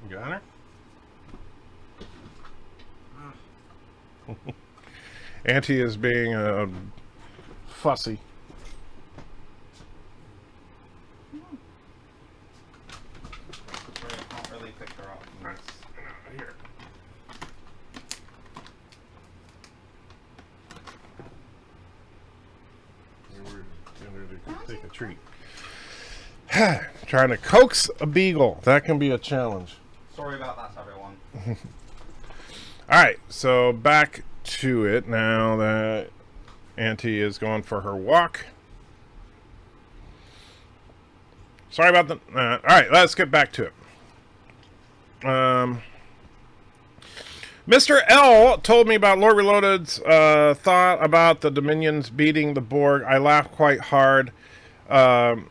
You got her? Auntie is being fussy. I can't really pick her up. Here. We're take a treat. Trying to coax a beagle. That can be a challenge. Sorry about that, everyone. All right, so back to it now that Auntie is going for her walk. Sorry about the... all right, let's get back to it. Mr. L told me about Lord Reloaded's thought about the Dominions beating the Borg. I laughed quite hard. Though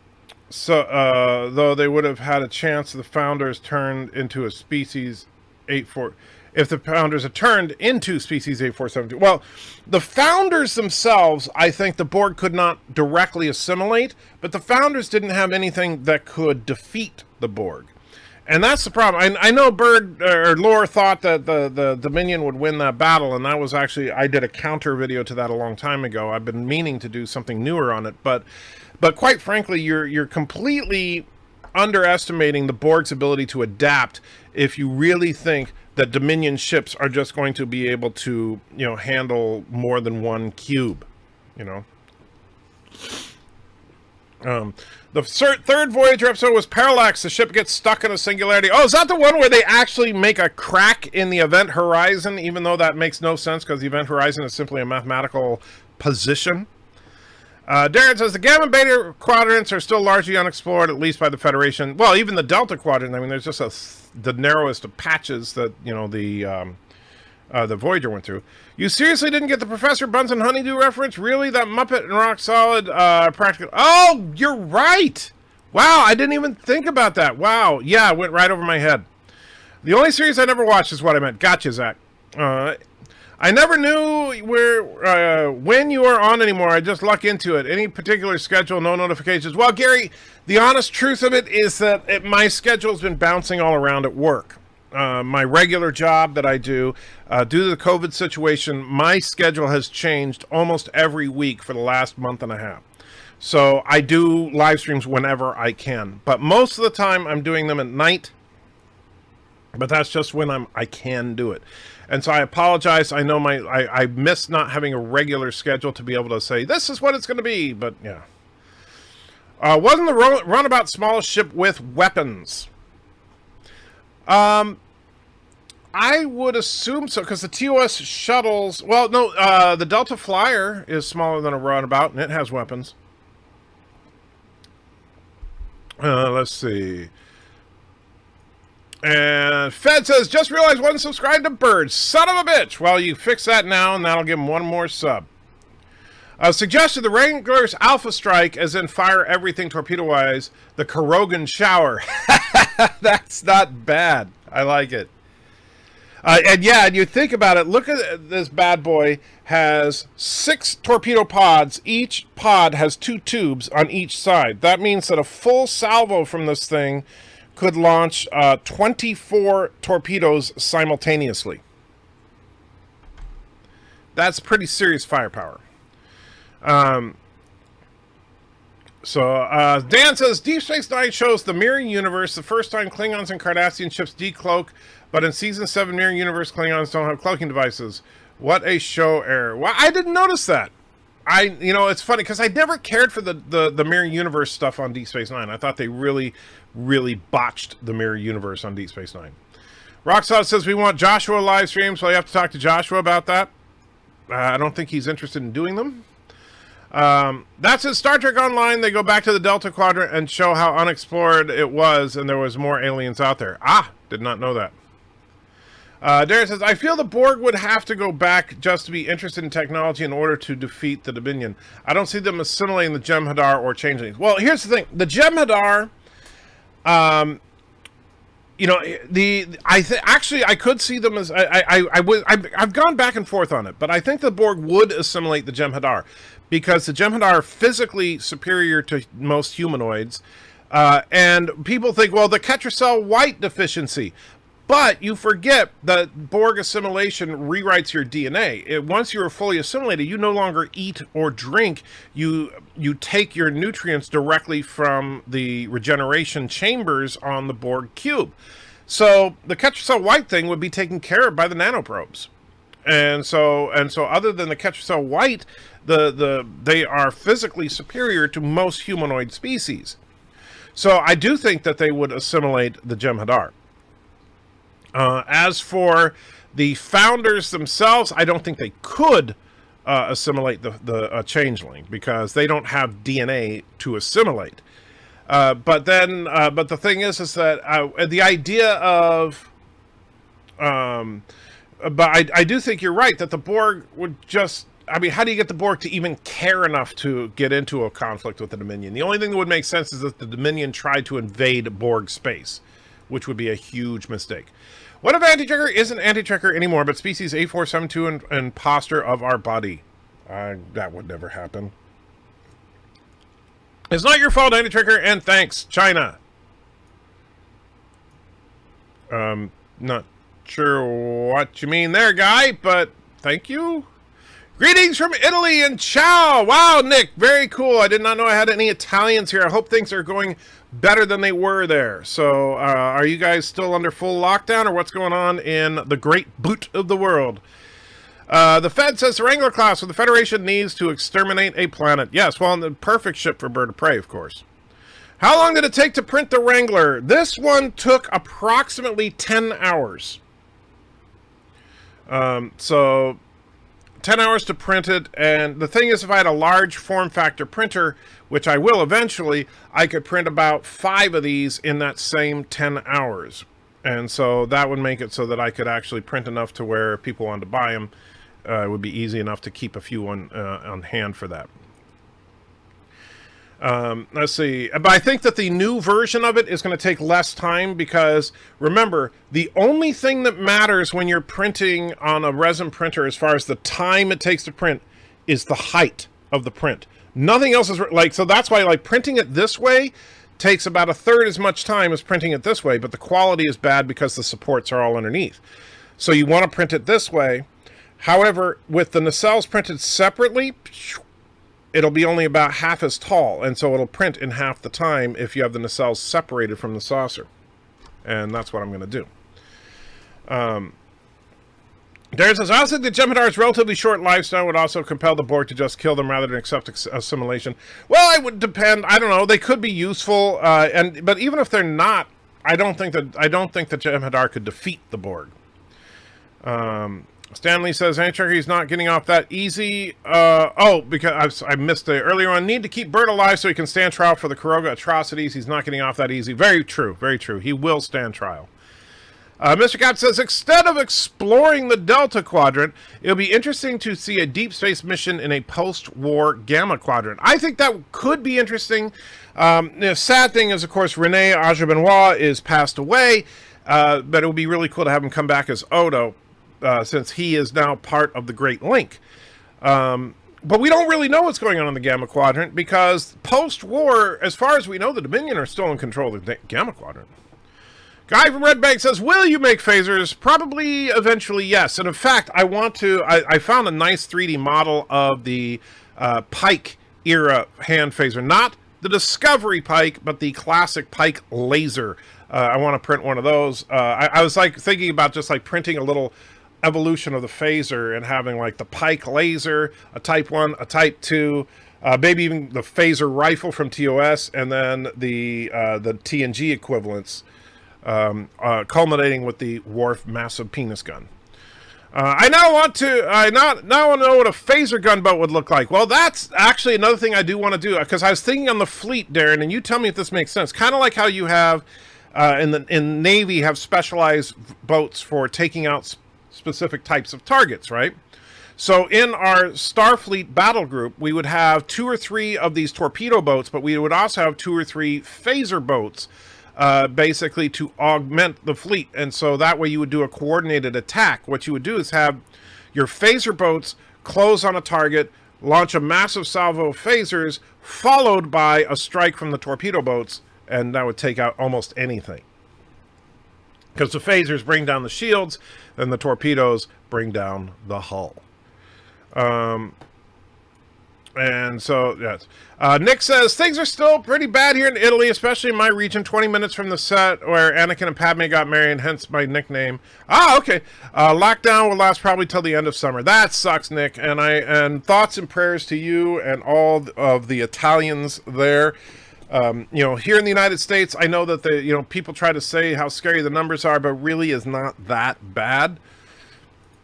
they would have had a chance, the Founders turned into a species 8-4... If the Founders had turned into species 8472. Well, the Founders themselves, I think the Borg could not directly assimilate, but the Founders didn't have anything that could defeat the Borg. And that's the problem. I know Bird or Lore thought that the Dominion would win that battle, and that was actually, I did a counter video to that a long time ago. I've been meaning to do something newer on it, but quite frankly, you're completely underestimating the Borg's ability to adapt if you really think that Dominion ships are just going to be able to, handle more than one cube, The third Voyager episode was Parallax. The ship gets stuck in a singularity. Oh, is that the one where they actually make a crack in the event horizon, even though that makes no sense because the event horizon is simply a mathematical position? Darren says the Gamma and Beta quadrants are still largely unexplored, at least by the Federation. Well, even the Delta quadrant. I mean, there's just the narrowest of patches that the Voyager went through. You seriously didn't get the Professor Bunsen Honeydew reference? Really? That Muppet and Rock Solid practical... Oh, you're right! Wow, I didn't even think about that. Wow, yeah, it went right over my head. The only series I never watched is what I meant. Gotcha, Zach. I never knew when you are on anymore. I just luck into it. Any particular schedule, no notifications. Well, Gary, the honest truth of it is that my schedule's been bouncing all around at work. My regular job that I do, due to the COVID situation, my schedule has changed almost every week for the last month and a half. So I do live streams whenever I can. But most of the time I'm doing them at night. But that's just when I can do it. And so I apologize. I know I miss not having a regular schedule to be able to say, this is what it's going to be. But yeah. Wasn't the runabout smallest ship with weapons? I would assume so, because the TOS shuttles... Well, no, the Delta Flyer is smaller than a runabout, and it has weapons. Let's see. And Fed says, just realized wasn't subscribed to Bird. Son of a bitch. Well, you fix that now, and that'll give him one more sub. Suggested the Wrangler's Alpha Strike, as in fire everything torpedo-wise, the Kurogan Shower. That's not bad. I like it. And yeah, and you think about it, look at this bad boy. Has 6 torpedo pods. Each pod has 2 tubes on each side. That means that a full salvo from this thing could launch 24 torpedoes simultaneously. That's pretty serious firepower. Dan says, Deep Space Nine shows the Mirror Universe, the first time Klingons and Cardassian ships decloak, but in Season 7 Mirror Universe, Klingons don't have cloaking devices. What a show error. Well, I didn't notice that. It's funny, because I never cared for the Mirror Universe stuff on Deep Space Nine. I thought they really botched the Mirror Universe on Deep Space Nine. Rockstar says, we want Joshua live streams, so you have to talk to Joshua about that. I don't think he's interested in doing them. That's in Star Trek Online. They go back to the Delta Quadrant and show how unexplored it was, and there was more aliens out there. Did not know that. Darren says, I feel the Borg would have to go back just to be interested in technology in order to defeat the Dominion. I don't see them assimilating the Jem'Hadar or changelings. Well, here's the thing. The Jem'Hadar, I could see them as... I've gone back and forth on it, but I think the Borg would assimilate the Jem'Hadar, because the Jem'Hadar are physically superior to most humanoids, and people think, well, the Ketracel White deficiency. But you forget that Borg assimilation rewrites your DNA. Once you are fully assimilated, you no longer eat or drink. You take your nutrients directly from the regeneration chambers on the Borg cube. So the Ketracel White thing would be taken care of by the nanoprobes. And so other than the Ketracel White, they are physically superior to most humanoid species. So I do think that they would assimilate the Jem'Hadar. As for the founders themselves, I don't think they could assimilate the changeling, because they don't have DNA to assimilate. But the thing is that the idea of, but I do think you're right that the Borg would just. I mean, how do you get the Borg to even care enough to get into a conflict with the Dominion? The only thing that would make sense is that the Dominion tried to invade Borg space, which would be a huge mistake. What if Anti-Checker isn't Anti-Checker anymore, but species A472 and imposter of our body? That would never happen. It's not your fault, Anti-Checker, and thanks, China. Not sure what you mean there, guy, but thank you. Greetings from Italy and ciao! Wow, Nick, very cool. I did not know I had any Italians here. I hope things are going better than they were there. So, are you guys still under full lockdown, or what's going on in the great boot of the world? The Fed says the Wrangler class of the Federation needs to exterminate a planet. Yes, well, the perfect ship for Bird of Prey, of course. How long did it take to print the Wrangler? This one took approximately 10 hours. So 10 hours to print it, and the thing is, if I had a large form factor printer, which I will eventually, I could print about 5 of these in that same 10 hours. And so that would make it so that I could actually print enough to where if people wanted to buy them, it would be easy enough to keep a few on hand for that. Let's see. But I think that the new version of it is going to take less time because, remember, the only thing that matters when you're printing on a resin printer as far as the time it takes to print is the height of the print. Nothing else is like, so that's why like printing it this way takes about a third as much time as printing it this way, but the quality is bad because the supports are all underneath. So you want to print it this way. However, with the nacelles printed separately, it'll be only about half as tall, and so it'll print in half the time if you have the nacelles separated from the saucer. And that's what I'm going to do. Darren says, I also think the Jem'Hadar's relatively short lifespan would also compel the Borg to just kill them rather than accept assimilation. Well, it would depend. I don't know. They could be useful, but even if they're not, I don't think that Jem'Hadar could defeat the Borg. Stanley says, he's not getting off that easy. Because I missed it earlier on. Need to keep Bert alive so he can stand trial for the Kuroga atrocities. He's not getting off that easy. Very true. Very true. He will stand trial. Mr. Cap says, instead of exploring the Delta Quadrant, it'll be interesting to see a deep space mission in a post-war Gamma Quadrant. I think that could be interesting. The sad thing is, of course, Rene Aja-Benoit is passed away, but it would be really cool to have him come back as Odo, since he is now part of the Great Link. But we don't really know what's going on in the Gamma Quadrant, because post-war, as far as we know, the Dominion are still in control of the Gamma Quadrant. Guy from Red Bank says, will you make phasers? Probably, eventually, yes. And in fact, I found a nice 3D model of the Pike era hand phaser. Not the Discovery Pike, but the classic Pike laser. I want to print one of those. I was like thinking about just like printing a little evolution of the phaser and having like the Pike laser, a Type 1, a Type 2, maybe even the phaser rifle from TOS, and then the TNG equivalents. Culminating with the Worf massive penis gun. I now want to know what a phaser gunboat would look like. Well, that's actually another thing I do want to do, because I was thinking on the fleet, Darren, and you tell me if this makes sense. Kind of like how you have in Navy have specialized boats for taking out specific types of targets, right? So in our Starfleet battle group, we would have 2 or 3 of these torpedo boats, but we would also have 2 or 3 phaser boats. Basically to augment the fleet, and so that way you would do a coordinated attack. What you would do is have your phaser boats close on a target, launch a massive salvo of phasers, followed by a strike from the torpedo boats, and that would take out almost anything. Because the phasers bring down the shields, and the torpedoes bring down the hull. And so, yes. Nick says, things are still pretty bad here in Italy, especially in my region, 20 minutes from the set where Anakin and Padme got married, hence my nickname. Okay. Lockdown will last probably till the end of summer. That sucks, Nick. And thoughts and prayers to you and all of the Italians there. Here in the United States, I know that people try to say how scary the numbers are, but really is not that bad.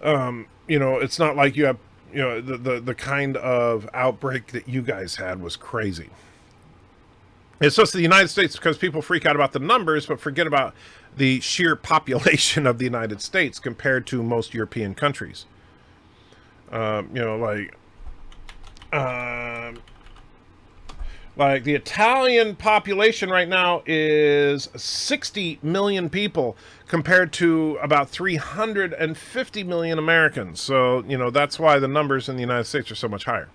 It's not like you have the kind of outbreak that you guys had was crazy. It's just the United States, because people freak out about the numbers, but forget about the sheer population of the United States compared to most European countries. Like the Italian population right now is 60 million people compared to about 350 million Americans. So, that's why the numbers in the United States are so much higher.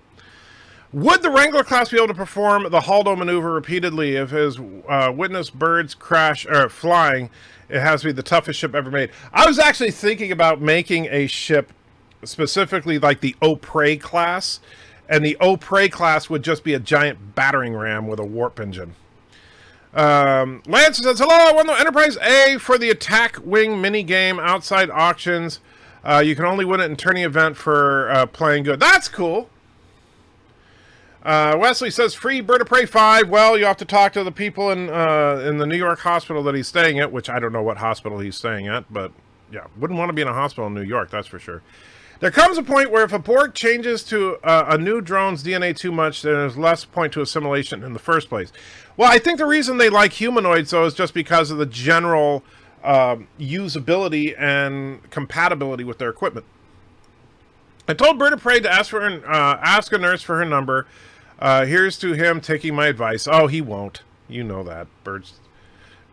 Would the Wrangler class be able to perform the Haldo maneuver repeatedly if his witness birds crash or flying? It has to be the toughest ship ever made. I was actually thinking about making a ship specifically like the O'Prey class. And the O'Prey class would just be a giant battering ram with a warp engine. Lance says, hello, I won the Enterprise A for the Attack Wing mini game outside auctions. You can only win it in tourney event for playing good. That's cool. Wesley says, free Bird of Prey 5. Well, you have to talk to the people in the New York hospital that he's staying at, which I don't know what hospital he's staying at, but yeah, wouldn't want to be in a hospital in New York, that's for sure. There comes a point where if a Borg changes to a new drone's DNA too much, then there's less point to assimilation in the first place. Well, I think the reason they like humanoids, though, is just because of the general usability and compatibility with their equipment. I told Bird of Prey to ask a nurse for her number. Here's to him taking my advice. Oh, he won't. You know that. Bird's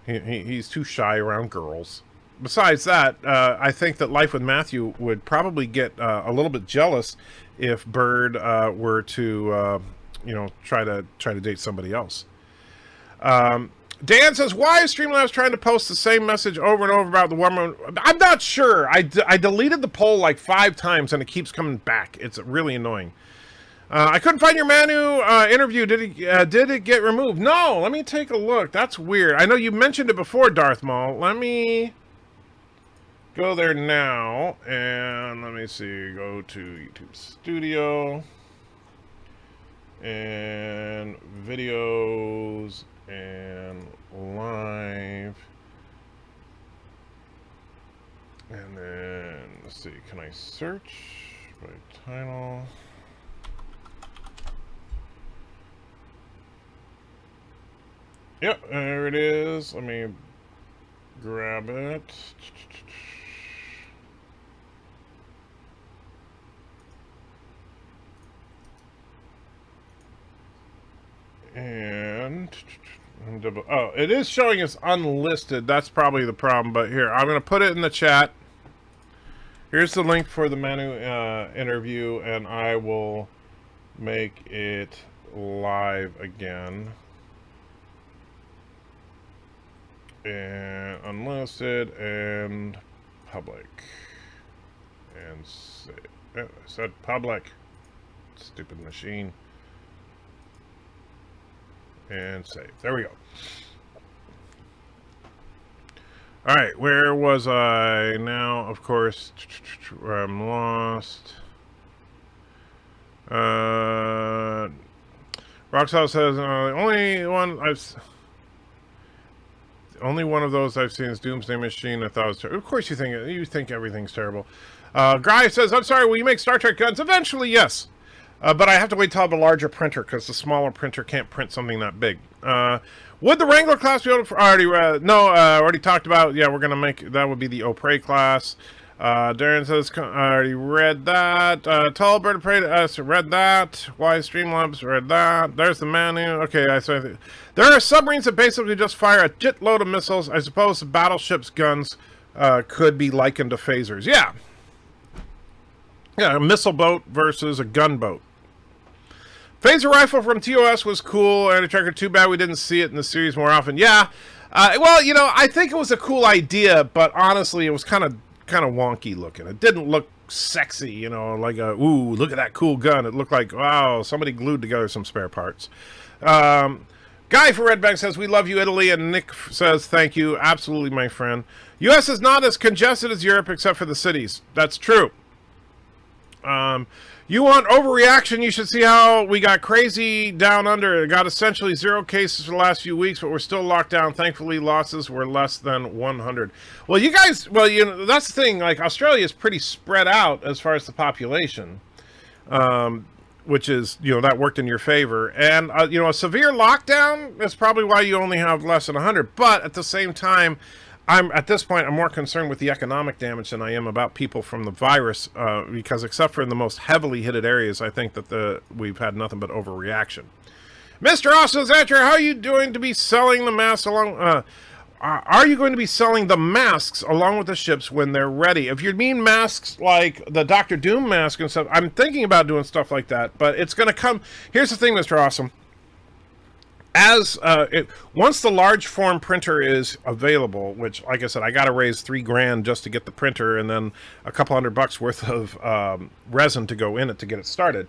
he's too shy around girls. Besides that, I think that Life with Matthew would probably get a little bit jealous if Bird were to, try to date somebody else. Dan says, why is Streamlabs trying to post the same message over and over about the woman? I'm not sure. I deleted the poll like 5 times and it keeps coming back. It's really annoying. I couldn't find your Manu interview. Did it get removed? No, let me take a look. That's weird. I know you mentioned it before, Darth Maul. Let me go there now and let me see. Go to YouTube Studio and videos and live, and then let's see, can I search by title? Yep, there it is. Let me grab it. And oh, it is showing as unlisted. That's probably the problem. But here, I'm going to put it in the chat. Here's the link for the Manu interview, and I will make it live again. And unlisted and public. And I said public. Stupid machine. And save. There we go. Alright, where was I now? Of course, I'm lost. Roxal says, only one of those I've seen is Doomsday Machine. I thought it was terrible. Of course you think everything's terrible. Guy says, I'm sorry, will you make Star Trek guns? Eventually, yes. But I have to wait till I have a larger printer because the smaller printer can't print something that big. Would the Wrangler class be able to... already talked about... Yeah, we're going to make... That would be the Opre class. Darren says... I already read that. Tall Bird of Prey to us. Read that. Why Streamlabs? Read that. There's the Manu. Okay, there are submarines that basically just fire a jitload of missiles. I suppose the battleship's guns could be likened to phasers. Yeah. Yeah, a missile boat versus a gunboat. Phaser rifle from TOS was cool. Anti-tracker, too bad we didn't see it in the series more often. Yeah, well, I think it was a cool idea, but honestly, it was kind of wonky looking. It didn't look sexy, like a, ooh, look at that cool gun. It looked like, wow, somebody glued together some spare parts. Guy for Redback says, we love you, Italy, and Nick says, thank you. Absolutely, my friend. U.S. is not as congested as Europe except for the cities. That's true. You want overreaction, you should see how we got crazy down under. It got essentially 0 cases for the last few weeks, but we're still locked down. Thankfully, losses were less than 100. Well, you guys, that's the thing. Like, Australia is pretty spread out as far as the population, which is, that worked in your favor. And, a severe lockdown is probably why you only have less than 100. But at the same time, at this point, I'm more concerned with the economic damage than I am about people from the virus, because except for in the most heavily hit areas, I think that we've had nothing but overreaction. Mr. Austin Zatcher, how are you doing to be selling the masks along? Are you going to be selling the masks along with the ships when they're ready? If you mean masks like the Dr. Doom mask and stuff, I'm thinking about doing stuff like that, but it's going to come. Here's the thing, Mr. Awesome. Once the large form printer is available, which, like I said, I got to raise $3,000 just to get the printer, and then a couple $100 worth of resin to go in it to get it started.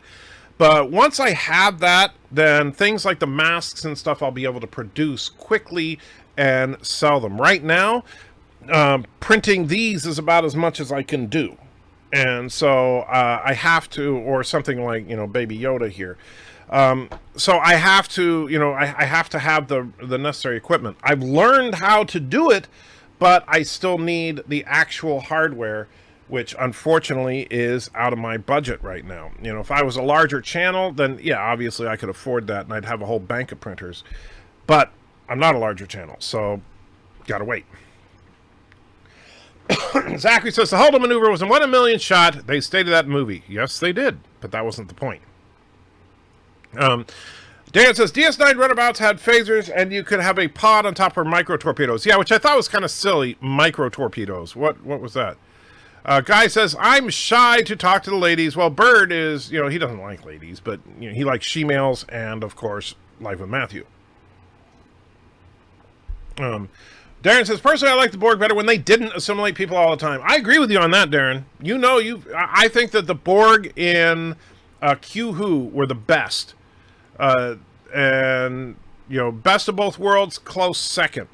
But once I have that, then things like the masks and stuff I'll be able to produce quickly and sell them. Right now, printing these is about as much as I can do, and so I have to, or something like Baby Yoda here. So I have to, I have to have the necessary equipment. I've learned how to do it, but I still need the actual hardware, which unfortunately is out of my budget right now. If I was a larger channel, then yeah, obviously I could afford that and I'd have a whole bank of printers, but I'm not a larger channel, so gotta wait. Zachary says the Holdo maneuver was a 1 in a million shot. They stated that in the movie. Yes, they did, but that wasn't the point. Dan says, DS9 runabouts had phasers, and you could have a pod on top for micro-torpedoes. Yeah, which I thought was kind of silly, micro-torpedoes. What was that? Guy says, I'm shy to talk to the ladies. Well, Bird is, he doesn't like ladies, but he likes she-males and, of course, Live with Matthew. Darren says, personally, I like the Borg better when they didn't assimilate people all the time. I agree with you on that, Darren. I think that the Borg in Q-Who were the best. And, best of both worlds, close second.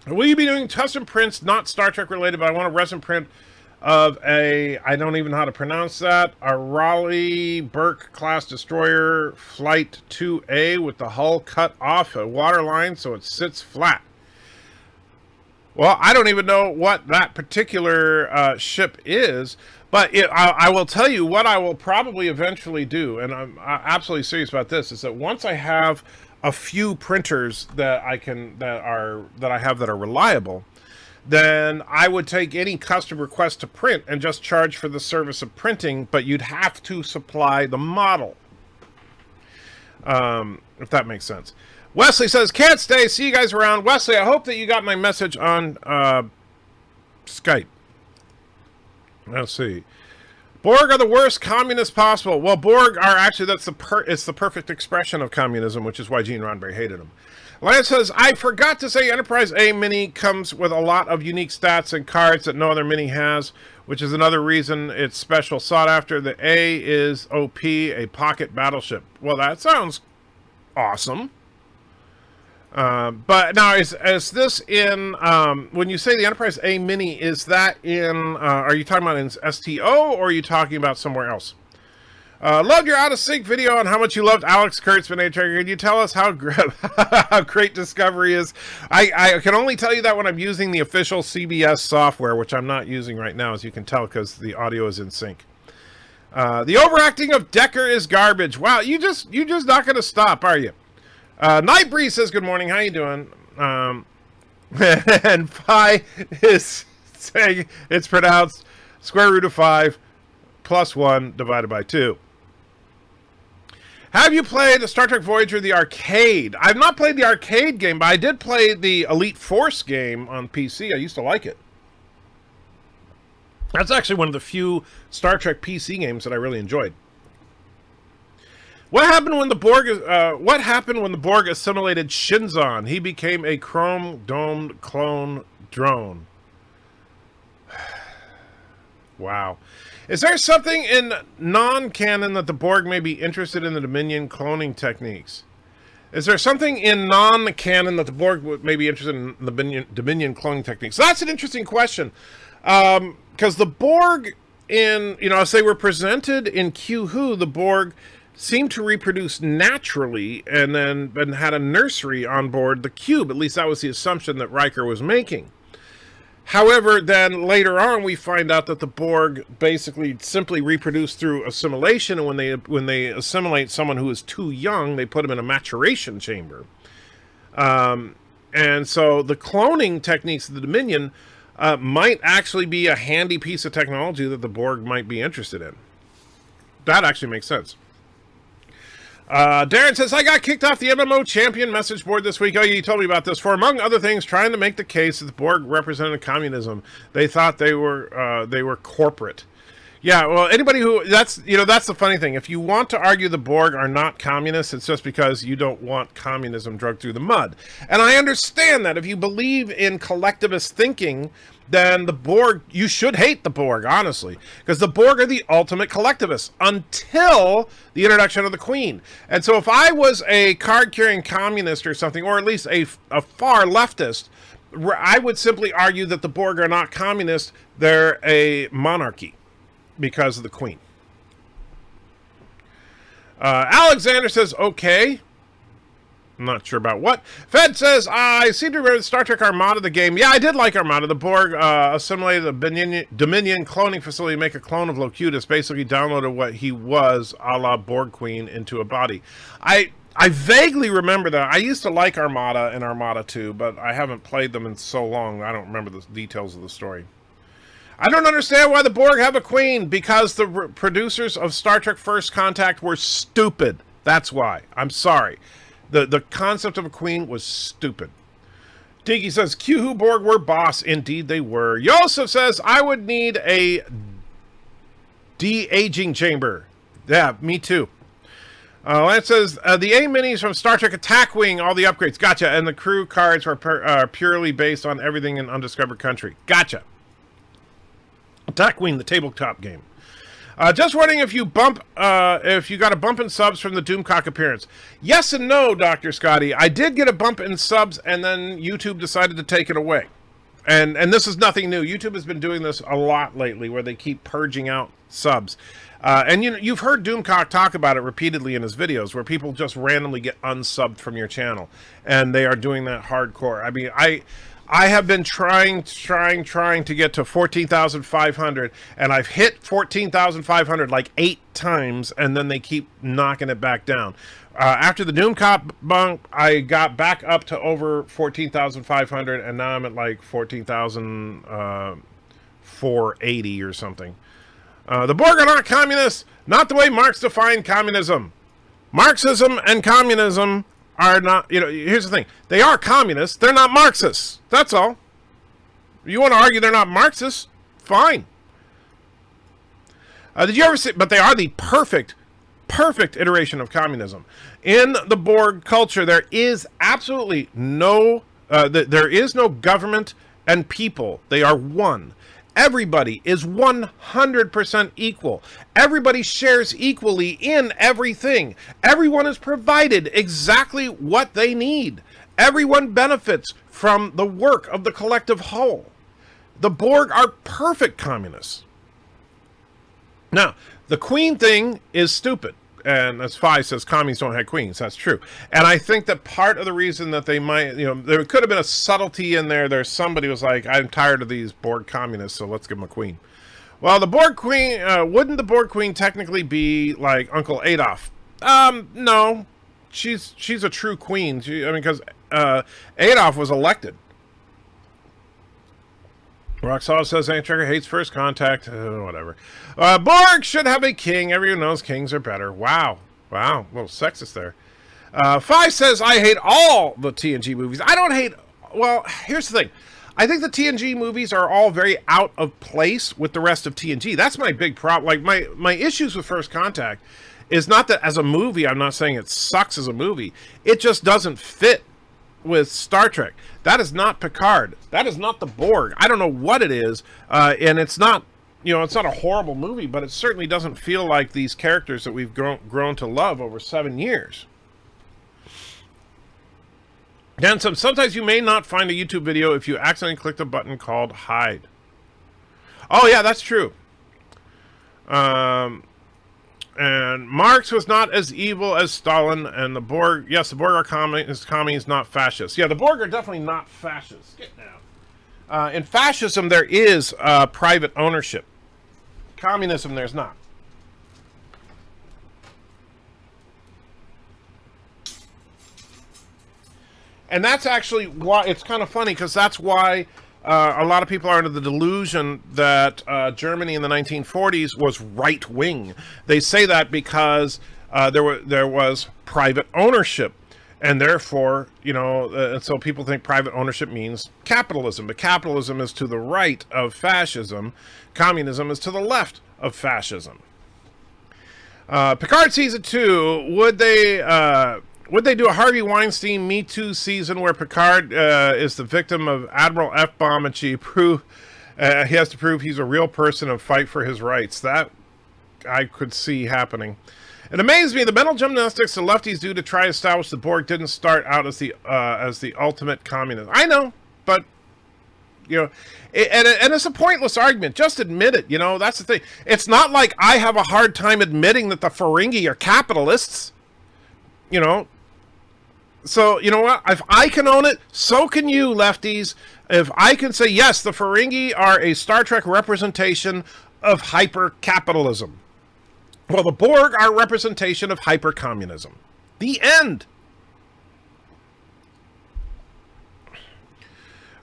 Will you be doing custom prints, not Star Trek related, but I want a resin print of I don't even know how to pronounce that, a Raleigh Burke class destroyer Flight 2A with the hull cut off a waterline so it sits flat. Well, I don't even know what that particular ship is, but I will tell you what I will probably eventually do, and I'm absolutely serious about this, is that once I have a few printers that I have that are reliable, then I would take any custom request to print and just charge for the service of printing, but you'd have to supply the model. If that makes sense. Wesley says, can't stay, see you guys around. Wesley, I hope that you got my message on Skype. Let's see. Borg are the worst communists possible. Well, Borg are actually, it's the perfect expression of communism, which is why Gene Roddenberry hated them. Lance says, I forgot to say Enterprise A Mini comes with a lot of unique stats and cards that no other Mini has, which is another reason it's special sought after. The A is OP, a pocket battleship. Well, that sounds awesome. But now, is this in, when you say the Enterprise A Mini, is that in, are you talking about in STO, or are you talking about somewhere else? Loved your Out of Sync video on how much you loved Alex Kurtzman. Can you tell us how great Discovery is? I can only tell you that when I'm using the official CBS software, which I'm not using right now, as you can tell, because the audio is in sync. The overacting of Decker is garbage. Wow, you're just not going to stop, are you? Nightbreeze says, good morning, how you doing? And Pi is saying it's pronounced square root of 5 plus 1 divided by 2. Have you played Star Trek Voyager, the arcade? I've not played the arcade game, but I did play the Elite Force game on PC. I used to like it. That's actually one of the few Star Trek PC games that I really enjoyed. What happened when the Borg assimilated Shinzon? He became a chrome-domed clone drone. Wow. Is there something in non-canon that the Borg may be interested in the Dominion cloning techniques? Is there something in non-canon that the Borg may be interested in the Dominion cloning techniques? So that's an interesting question. Because the Borg as they were presented in Q-Who, the Borg seemed to reproduce naturally and had a nursery on board the cube. At least that was the assumption that Riker was making. However, then later on we find out that the Borg basically simply reproduce through assimilation, and when they assimilate someone who is too young, they put them in a maturation chamber. And so the cloning techniques of the Dominion might actually be a handy piece of technology that the Borg might be interested in. That actually makes sense. Darren says, I got kicked off the MMO Champion message board this week. Oh, you told me about this. For, among other things, trying to make the case that the Borg represented communism. They thought they were corporate. Yeah, well, anybody who, that's the funny thing. If you want to argue the Borg are not communists, it's just because you don't want communism dragged through the mud. And I understand that. If you believe in collectivist thinking, then the Borg, you should hate the Borg, honestly. Because the Borg are the ultimate collectivists until the introduction of the Queen. And so if I was a card-carrying communist or something, or at least a far leftist, I would simply argue that the Borg are not communists, they're a monarchy because of the Queen. Alexander says, okay. I'm not sure about what. Fed says, I seem to remember the Star Trek Armada, the game. Yeah, I did like Armada. The Borg assimilated the Dominion cloning facility to make a clone of Locutus. Basically downloaded what he was, a la Borg Queen, into a body. I vaguely remember that. I used to like Armada and Armada 2, but I haven't played them in so long, I don't remember the details of the story. I don't understand why the Borg have a queen, because the producers of Star Trek First Contact were stupid. That's why. I'm sorry. The concept of a queen was stupid. Tiki says, Q Borg were boss. Indeed they were. Yosef says, I would need a de-aging chamber. Yeah, me too. Lance says, the A-minis from Star Trek Attack Wing, all the upgrades. Gotcha. And the crew cards were purely based on everything in Undiscovered Country. Gotcha. Attack Wing, the tabletop game. Just wondering if you got a bump in subs from the Doomcock appearance. Yes and no, Dr. Scotty. I did get a bump in subs, and then YouTube decided to take it away. And this is nothing new. YouTube has been doing this a lot lately, where they keep purging out subs. And you've heard Doomcock talk about it repeatedly in his videos, where people just randomly get unsubbed from your channel, and they are doing that hardcore. I mean, I have been trying to get to 14,500, and I've hit 14,500 like 8 times, and then they keep knocking it back down. After the Doomcock bump, I got back up to over 14,500, and now I'm at like 14,480 or something. The Borg are not communists, not the way Marx defined communism. Marxism and communism are not, here's the thing. They are communists. They're not Marxists. That's all. You want to argue they're not Marxists? Fine. Did you ever see, but they are the perfect iteration of communism. In the Borg culture, there is absolutely no, there is no government and people. They are one. Everybody is 100% equal. Everybody shares equally in everything. Everyone is provided exactly what they need. Everyone benefits from the work of the collective whole. The Borg are perfect communists. Now, the queen thing is stupid. And as Phi says, commies don't have queens. That's true. And I think that part of the reason that they might, there could have been a subtlety in there. There's somebody who was like, I'm tired of these Borg communists, so let's give them a queen. Well, the Borg queen, wouldn't the Borg queen technically be like Uncle Adolf? No. She's a true queen. Because Adolf was elected. Roxall says Antrekker hates First Contact. Whatever. Borg should have a king. Everyone knows kings are better. Wow. A little sexist there. Phi says, I hate all the TNG movies. I don't hate... Well, here's the thing. I think the TNG movies are all very out of place with the rest of TNG. That's my big problem. Like, my issues with First Contact is not that as a movie, I'm not saying it sucks as a movie. It just doesn't fit with Star Trek. That is not Picard. That is not the Borg. I don't know what it is, and it's not, it's not a horrible movie, but it certainly doesn't feel like these characters that we've grown to love over 7 years. Dan, sometimes you may not find a YouTube video if you accidentally click the button called hide. Oh yeah, that's true. And Marx was not as evil as Stalin, and the Borg, yes, the Borg are commies, not fascists. Yeah, the Borg are definitely not fascists. Get down. In fascism, there is private ownership. Communism, there's not. And that's actually why, it's kind of funny, because that's why a lot of people are under the delusion that Germany in the 1940s was right-wing. They say that because there was private ownership, and therefore, and so people think private ownership means capitalism. But capitalism is to the right of fascism. Communism is to the left of fascism. Picard Season 2, would they do a Harvey Weinstein Me Too season where Picard is the victim of Admiral F-bomb and he has to prove he's a real person and fight for his rights? That I could see happening. It amazes me the mental gymnastics the lefties do to try to establish the Borg didn't start out as the ultimate communist. I know, but and it's a pointless argument. Just admit it. That's the thing. It's not like I have a hard time admitting that the Ferengi are capitalists. So, you know what? If I can own it, so can you, lefties. If I can say, yes, the Ferengi are a Star Trek representation of hyper-capitalism. Well, the Borg are a representation of hyper-communism. The end.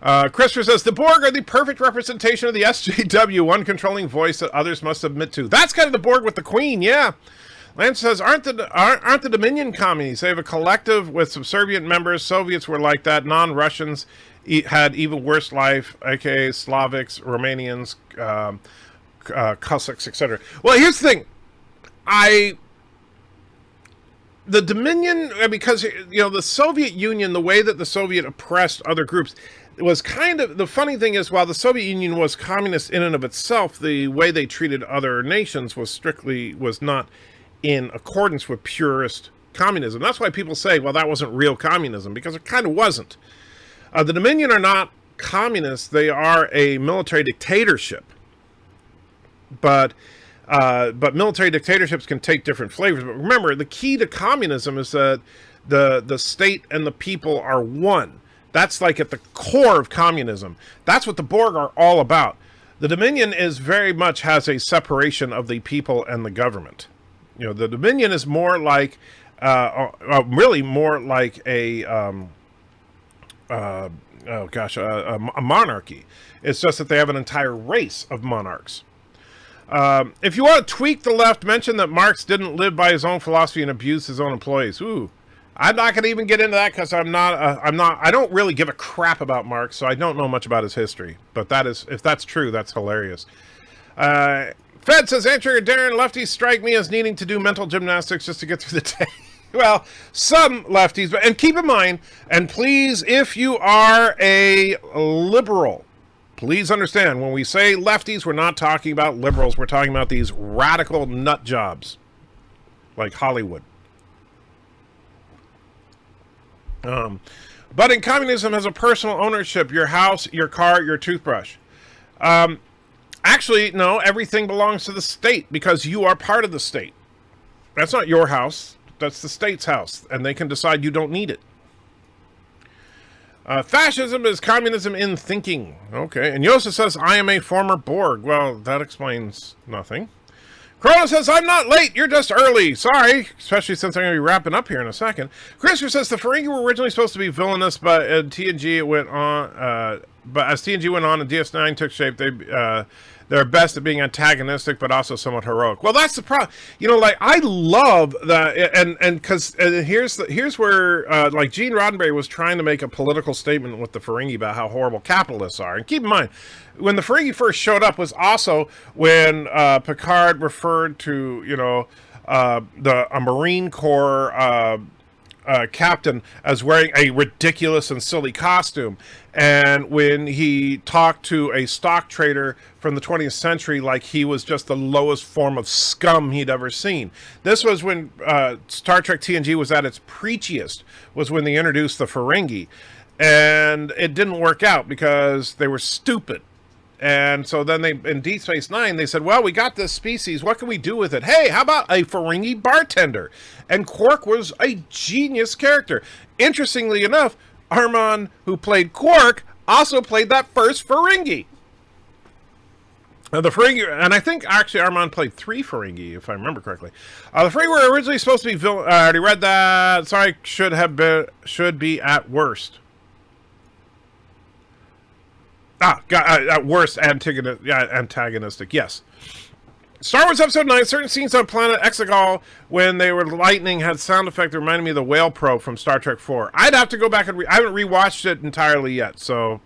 Christopher says, the Borg are the perfect representation of the SJW, one controlling voice that others must submit to. That's kind of the Borg with the Queen, yeah. Lance says, aren't the Dominion communists? They have a collective with subservient members. Soviets were like that. Non-Russians had even worse life, aka Slavics, Romanians, Cossacks, etc. Well, here's the thing. The Dominion, because, you know, the Soviet Union, the way that the Soviet oppressed other groups, was kind of, the funny thing is, while the Soviet Union was communist in and of itself, the way they treated other nations was not in accordance with purist communism. That's why people say, well, that wasn't real communism, because it kind of wasn't. The Dominion are not communists, they are a military dictatorship. But military dictatorships can take different flavors. But remember, the key to communism is that the state and the people are one. That's like at the core of communism. That's what the Borg are all about. The Dominion is very much has a separation of the people and the government. You know, the Dominion is more like, really more like a monarchy. It's just that they have an entire race of monarchs. If you want to tweak the left, mention that Marx didn't live by his own philosophy and abuse his own employees. Ooh, I'm not going to even get into that because I don't really give a crap about Marx, so I don't know much about his history. But that is, if that's true, that's hilarious. Fed says, Andrew Darren, lefties strike me as needing to do mental gymnastics just to get through the day. Well, some lefties, and keep in mind, and please, if you are a liberal, please understand, when we say lefties, we're not talking about liberals. We're talking about these radical nut jobs, like Hollywood. But in communism has a personal ownership, your house, your car, your toothbrush. Actually, no, everything belongs to the state because you are part of the state. That's not your house. That's the state's house, and they can decide you don't need it. Fascism is communism in thinking. Okay, and Yosa says, I am a former Borg. Well, that explains nothing. Corona says, I'm not late, you're just early. Sorry, especially since I'm going to be wrapping up here in a second. Christopher says, the Ferengi were originally supposed to be villainous, but TNG went on, but as TNG went on and DS9 took shape, they're best at being antagonistic, but also somewhat heroic. Well, that's the problem. You know, like, I love that, and because here's where, like, Gene Roddenberry was trying to make a political statement with the Ferengi about how horrible capitalists are. And keep in mind, when the Ferengi first showed up was also when Picard referred to, you know, a Marine Corps captain as wearing a ridiculous and silly costume, and when he talked to a stock trader from the 20th century like he was just the lowest form of scum he'd ever seen. This was when Star Trek TNG was at its preachiest, was when they introduced the Ferengi, and it didn't work out because they were stupid. And so then in Deep Space Nine, they said, well, we got this species. What can we do with it? Hey, how about a Ferengi bartender? And Quark was a genius character. Interestingly enough, Armand, who played Quark, also played that first Ferengi. The Ferengi, and I think actually Armand played 3 Ferengi, if I remember correctly. The Ferengi were originally supposed to be villain. I already read that. Sorry, should be at worst. At worst, antagonistic, yes. Star Wars Episode 9, certain scenes on planet Exegol when they were lightning had sound effect that reminded me of the whale probe from Star Trek 4. I'd have to go back and I haven't rewatched it entirely yet, so...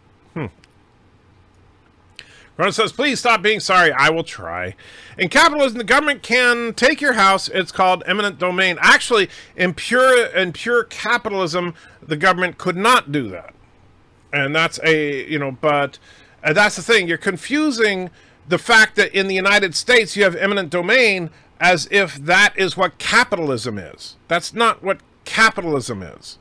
Ron says, please stop being sorry. I will try. In capitalism, the government can take your house. It's called eminent domain. Actually, in pure capitalism, the government could not do that. And that's but that's the thing. You're confusing the fact that in the United States you have eminent domain as if that is what capitalism is. That's not what capitalism is.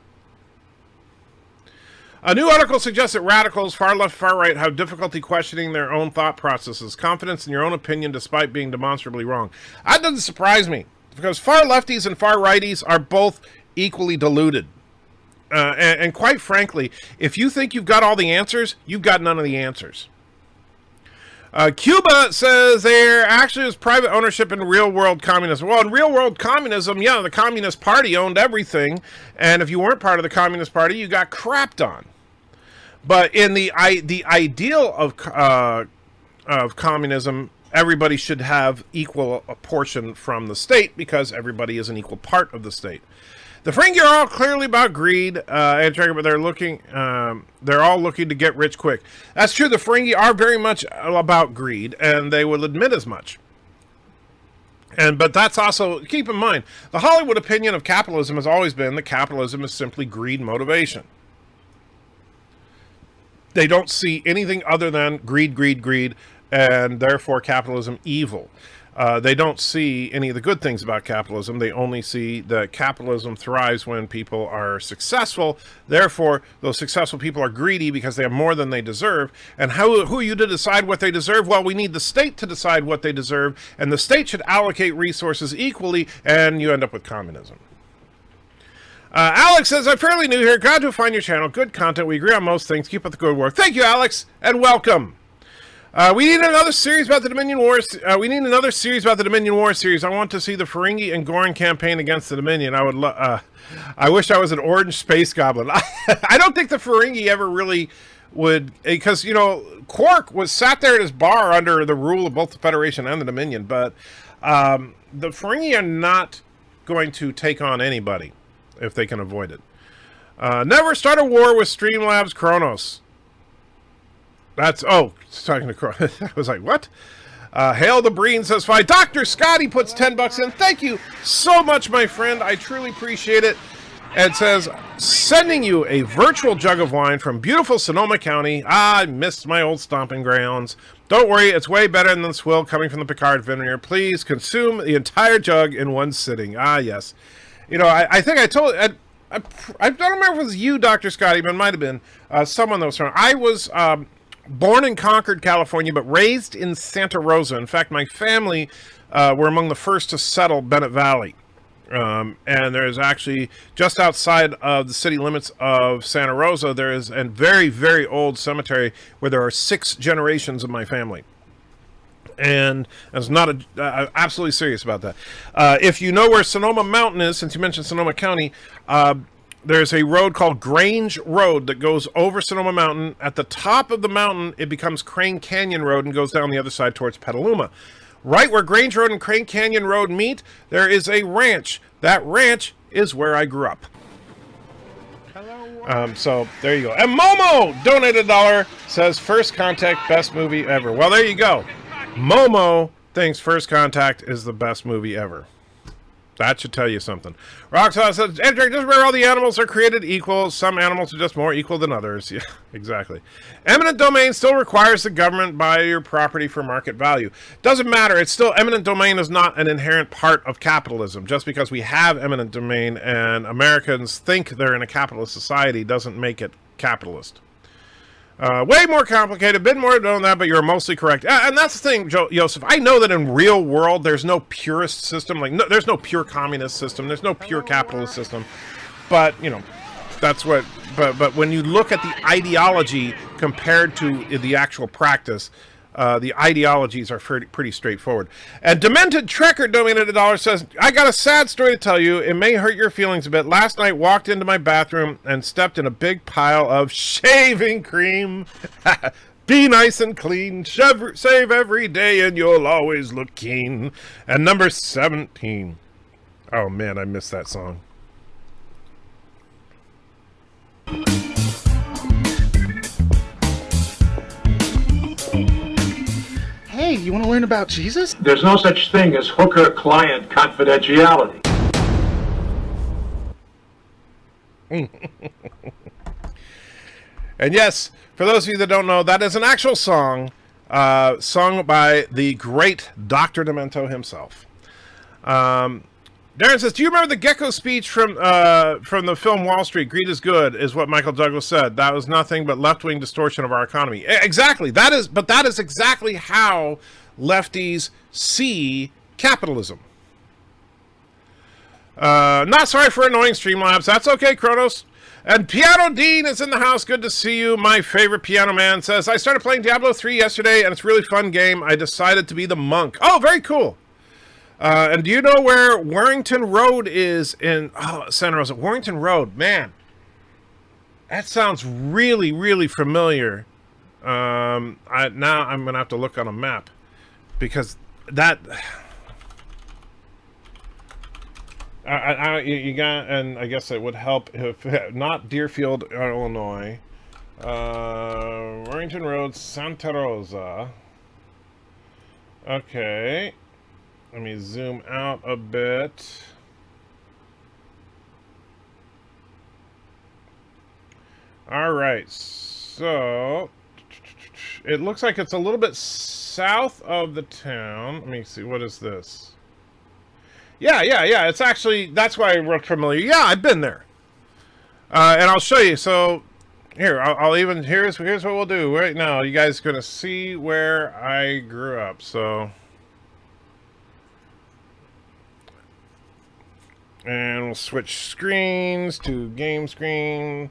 A new article suggests that radicals, far left, far right, have difficulty questioning their own thought processes, confidence in your own opinion despite being demonstrably wrong. That doesn't surprise me, because far lefties and far righties are both equally deluded. And quite frankly, if you think you've got all the answers, you've got none of the answers. Cuba says there actually is private ownership in real-world communism. Well, in real-world communism, yeah, the Communist Party owned everything, and if you weren't part of the Communist Party, you got crapped on. But in the ideal of communism, everybody should have equal a portion from the state because everybody is an equal part of the state. The Ferengi are all clearly about greed, but they're all looking to get rich quick. That's true. The Ferengi are very much about greed, and they will admit as much. But that's also, keep in mind, the Hollywood opinion of capitalism has always been that capitalism is simply greed motivation. They don't see anything other than greed, greed, greed, and therefore capitalism evil. They don't see any of the good things about capitalism. They only see that capitalism thrives when people are successful. Therefore, those successful people are greedy because they have more than they deserve. And who are you to decide what they deserve? Well, we need the state to decide what they deserve, and the state should allocate resources equally, and you end up with communism. Alex says, I'm fairly new here. Glad to find your channel. Good content. We agree on most things. Keep up the good work. Thank you, Alex, and welcome. We need another series about the Dominion Wars. We need another series about the Dominion War series. I want to see the Ferengi and Goran campaign against the Dominion. I wish I was an orange space goblin. I don't think the Ferengi ever really would, because, you know, Quark was sat there at his bar under the rule of both the Federation and the Dominion, but the Ferengi are not going to take on anybody if they can avoid it. Never start a war with Streamlabs Kronos. That's, oh, talking to Kronos. I was like, what? Hail the Breen says, fine. Dr. Scotty puts $10 in. Thank you so much, my friend. I truly appreciate it. And says, sending you a virtual jug of wine from beautiful Sonoma County. I missed my old stomping grounds. Don't worry, it's way better than the swill coming from the Picard vineyard. Please consume the entire jug in one sitting. Ah, yes. You know, I think I told... I don't remember if it was you, Dr. Scotty, but it might have been someone that was from... I was... born in Concord, California, but raised in Santa Rosa. In fact, my family were among the first to settle Bennett Valley. And there's actually, just outside of the city limits of Santa Rosa, there is a very, very old cemetery where there are 6 generations of my family. And I was not absolutely serious about that. If you know where Sonoma Mountain is, since you mentioned Sonoma County, there's a road called Grange Road that goes over Sonoma Mountain. At the top of the mountain, it becomes Crane Canyon Road and goes down the other side towards Petaluma. Right where Grange Road and Crane Canyon Road meet, there is a ranch. That ranch is where I grew up. So there you go. And Momo donated $1, says First Contact, best movie ever. Well, there you go. Momo thinks First Contact is the best movie ever. That should tell you something. Roxanne says, Andrew, just where all the animals are created equal. Some animals are just more equal than others. Yeah, exactly. Eminent domain still requires the government buy your property for market value. Doesn't matter. It's still, eminent domain is not an inherent part of capitalism. Just because we have eminent domain and Americans think they're in a capitalist society doesn't make it capitalist. Way more complicated, bit more than that, but you're mostly correct. And that's the thing, Joseph. I know that in real world, there's no purist system. Like, no, there's no pure communist system. There's no pure capitalist system. But, you know, that's what... But when you look at the ideology compared to the actual practice, the ideologies are pretty straightforward. And Demented Trekker donated $1, says, I got a sad story to tell you. It may hurt your feelings a bit. Last night, walked into my bathroom and stepped in a big pile of shaving cream. Be nice and clean. Save every day and you'll always look keen. And number 17. Oh, man, I missed that song. Hey, you want to learn about Jesus? There's no such thing as hooker-client confidentiality. And yes, for those of you that don't know, that is an actual song sung by the great Dr. Demento himself. Darren says, do you remember the Gecko speech from the film Wall Street? Greed is good, is what Michael Douglas said. That was nothing but left-wing distortion of our economy. Exactly. That is exactly how lefties see capitalism. Not sorry for annoying Streamlabs. That's okay, Kronos. And Pianodean is in the house. Good to see you. My favorite piano man says, I started playing Diablo 3 yesterday, and it's a really fun game. I decided to be the monk. Oh, very cool. And do you know where Warrington Road is in Santa Rosa? Warrington Road, man. That sounds really, really familiar. Now I'm gonna have to look on a map because that. You got, and I guess it would help if not Deerfield, Illinois. Warrington Road, Santa Rosa. Okay, let me zoom out a bit. All right, so it looks like it's a little bit south of the town. Let me see, what is this? Yeah. It's actually, that's why I look familiar. Yeah, I've been there. And I'll show you. So here, I'll even, here's what we'll do right now. You guys are going to see where I grew up. So, and we'll switch screens to game screen.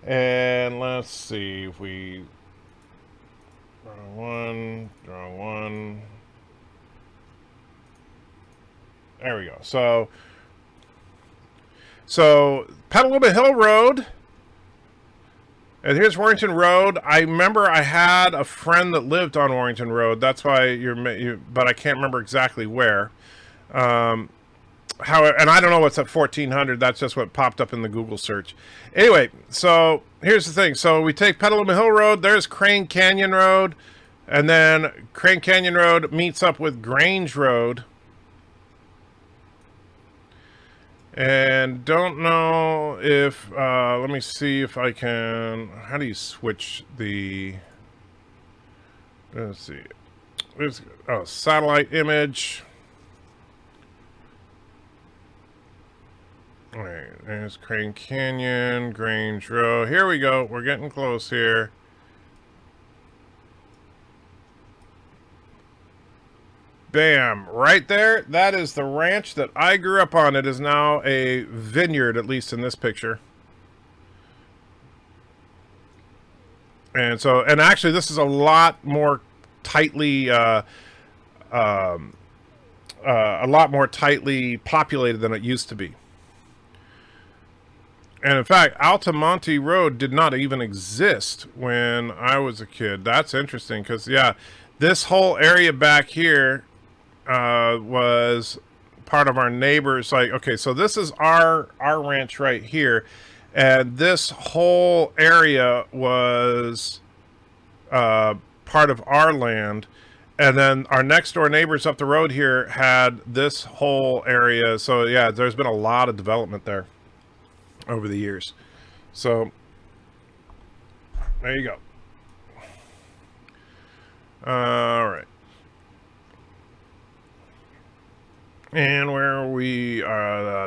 And let's see if we draw one. There we go. So Petaluma Hill Road, and here's Warrington Road. I remember I had a friend that lived on Warrington Road. That's why but I can't remember exactly where. And I don't know what's at 1400. That's just what popped up in the Google search. Anyway, so here's the thing. So we take Petaluma Hill Road. There's Crane Canyon Road. And then Crane Canyon Road meets up with Grange Road. And don't know if, let me see if I can, how do you switch the, let's see. There's, satellite image. All right, there's Crane Canyon, Grange Road. Here we go. We're getting close here. Bam, right there. That is the ranch that I grew up on. It is now a vineyard, at least in this picture. And so, and actually, this is a lot more tightly, a lot more tightly populated than it used to be. And in fact, Altamonte Road did not even exist when I was a kid. That's interesting because, yeah, this whole area back here was part of our neighbors. Like, okay, so this is our ranch right here. And this whole area was part of our land. And then our next door neighbors up the road here had this whole area. So, yeah, there's been a lot of development there over the years. So there you go. All right. And where we are,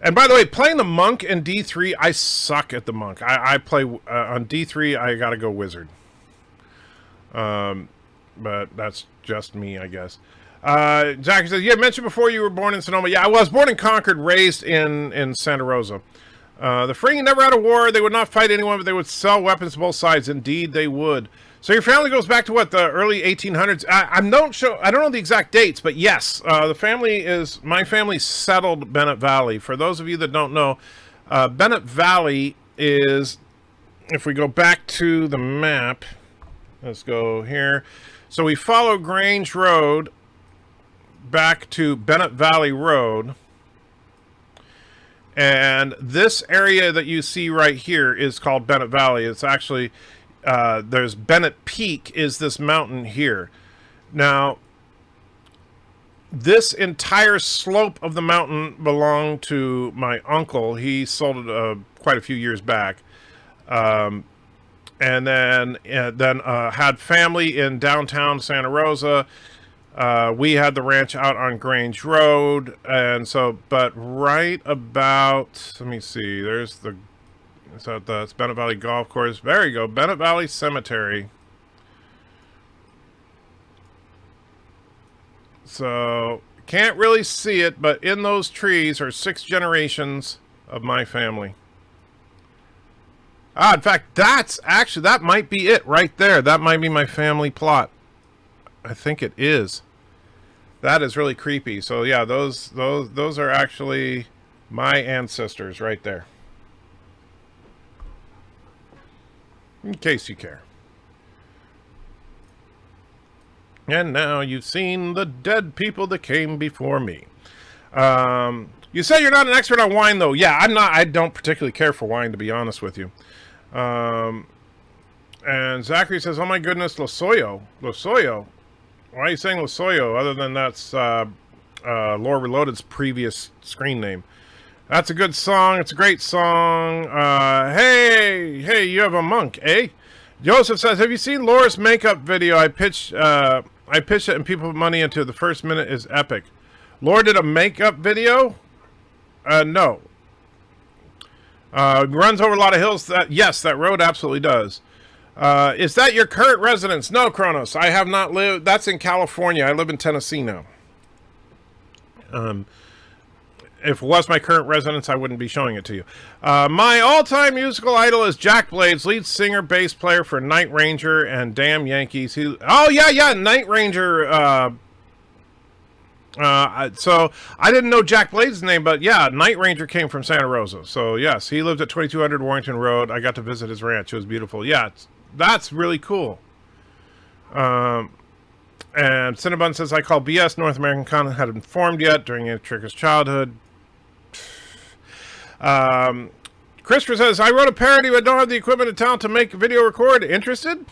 and by the way, playing the monk in D3, I suck at the monk. I play on D3. I gotta go wizard. But that's just me, I guess. Zachary says, yeah, mentioned before you were born in Sonoma. Yeah, I was born in Concord, raised in Santa Rosa. The Ferengi never had a war. They would not fight anyone, but they would sell weapons to both sides. Indeed, they would. So your family goes back to what, the early 1800s? I don't know the exact dates, but yes, my family settled Bennett Valley. For those of you that don't know, Bennett Valley is, if we go back to the map, let's go here. So we follow Grange Road back to Bennett Valley Road, and this area that you see right here is called Bennett Valley. It's actually there's Bennett Peak is this mountain here. Now this entire slope of the mountain belonged to my uncle. He sold it quite a few years back, and then had family in downtown Santa Rosa. We had the ranch out on Grange Road, and so, but right about, let me see, there's the, it's Bennett Valley Golf Course. There you go, Bennett Valley Cemetery. So, can't really see it, but in those trees are 6 generations of my family. In fact, that might be it right there. That might be my family plot. I think it is. That is really creepy. So yeah, those are actually my ancestors right there. In case you care. And now you've seen the dead people that came before me. You say you're not an expert on wine, though. Yeah, I'm not. I don't particularly care for wine, to be honest with you. And Zachary says, oh my goodness, Losoyo. Losoyo? Why are you saying Losoyo, other than that's Lore Reloaded's previous screen name? That's a good song. It's a great song. Hey, you have a monk, eh? Joseph says, have you seen Laura's makeup video? I pitched it and people put money into it. The first minute is epic. Laura did a makeup video? No. Runs over a lot of hills. Yes, that road absolutely does. Is that your current residence? No, Kronos. I have not lived. That's in California. I live in Tennessee now. If it was my current residence, I wouldn't be showing it to you. My all-time musical idol is Jack Blades, lead singer, bass player for Night Ranger and Damn Yankees. Night Ranger. So I didn't know Jack Blades' name, but yeah, Night Ranger came from Santa Rosa. So yes, he lived at 2200 Warrington Road. I got to visit his ranch. It was beautiful. Yeah, that's really cool. And Cinnabon says, I call BS. North American Con hadn't formed yet during Tricker's childhood. Christopher says, I wrote a parody but don't have the equipment and talent to make a video record. Interested?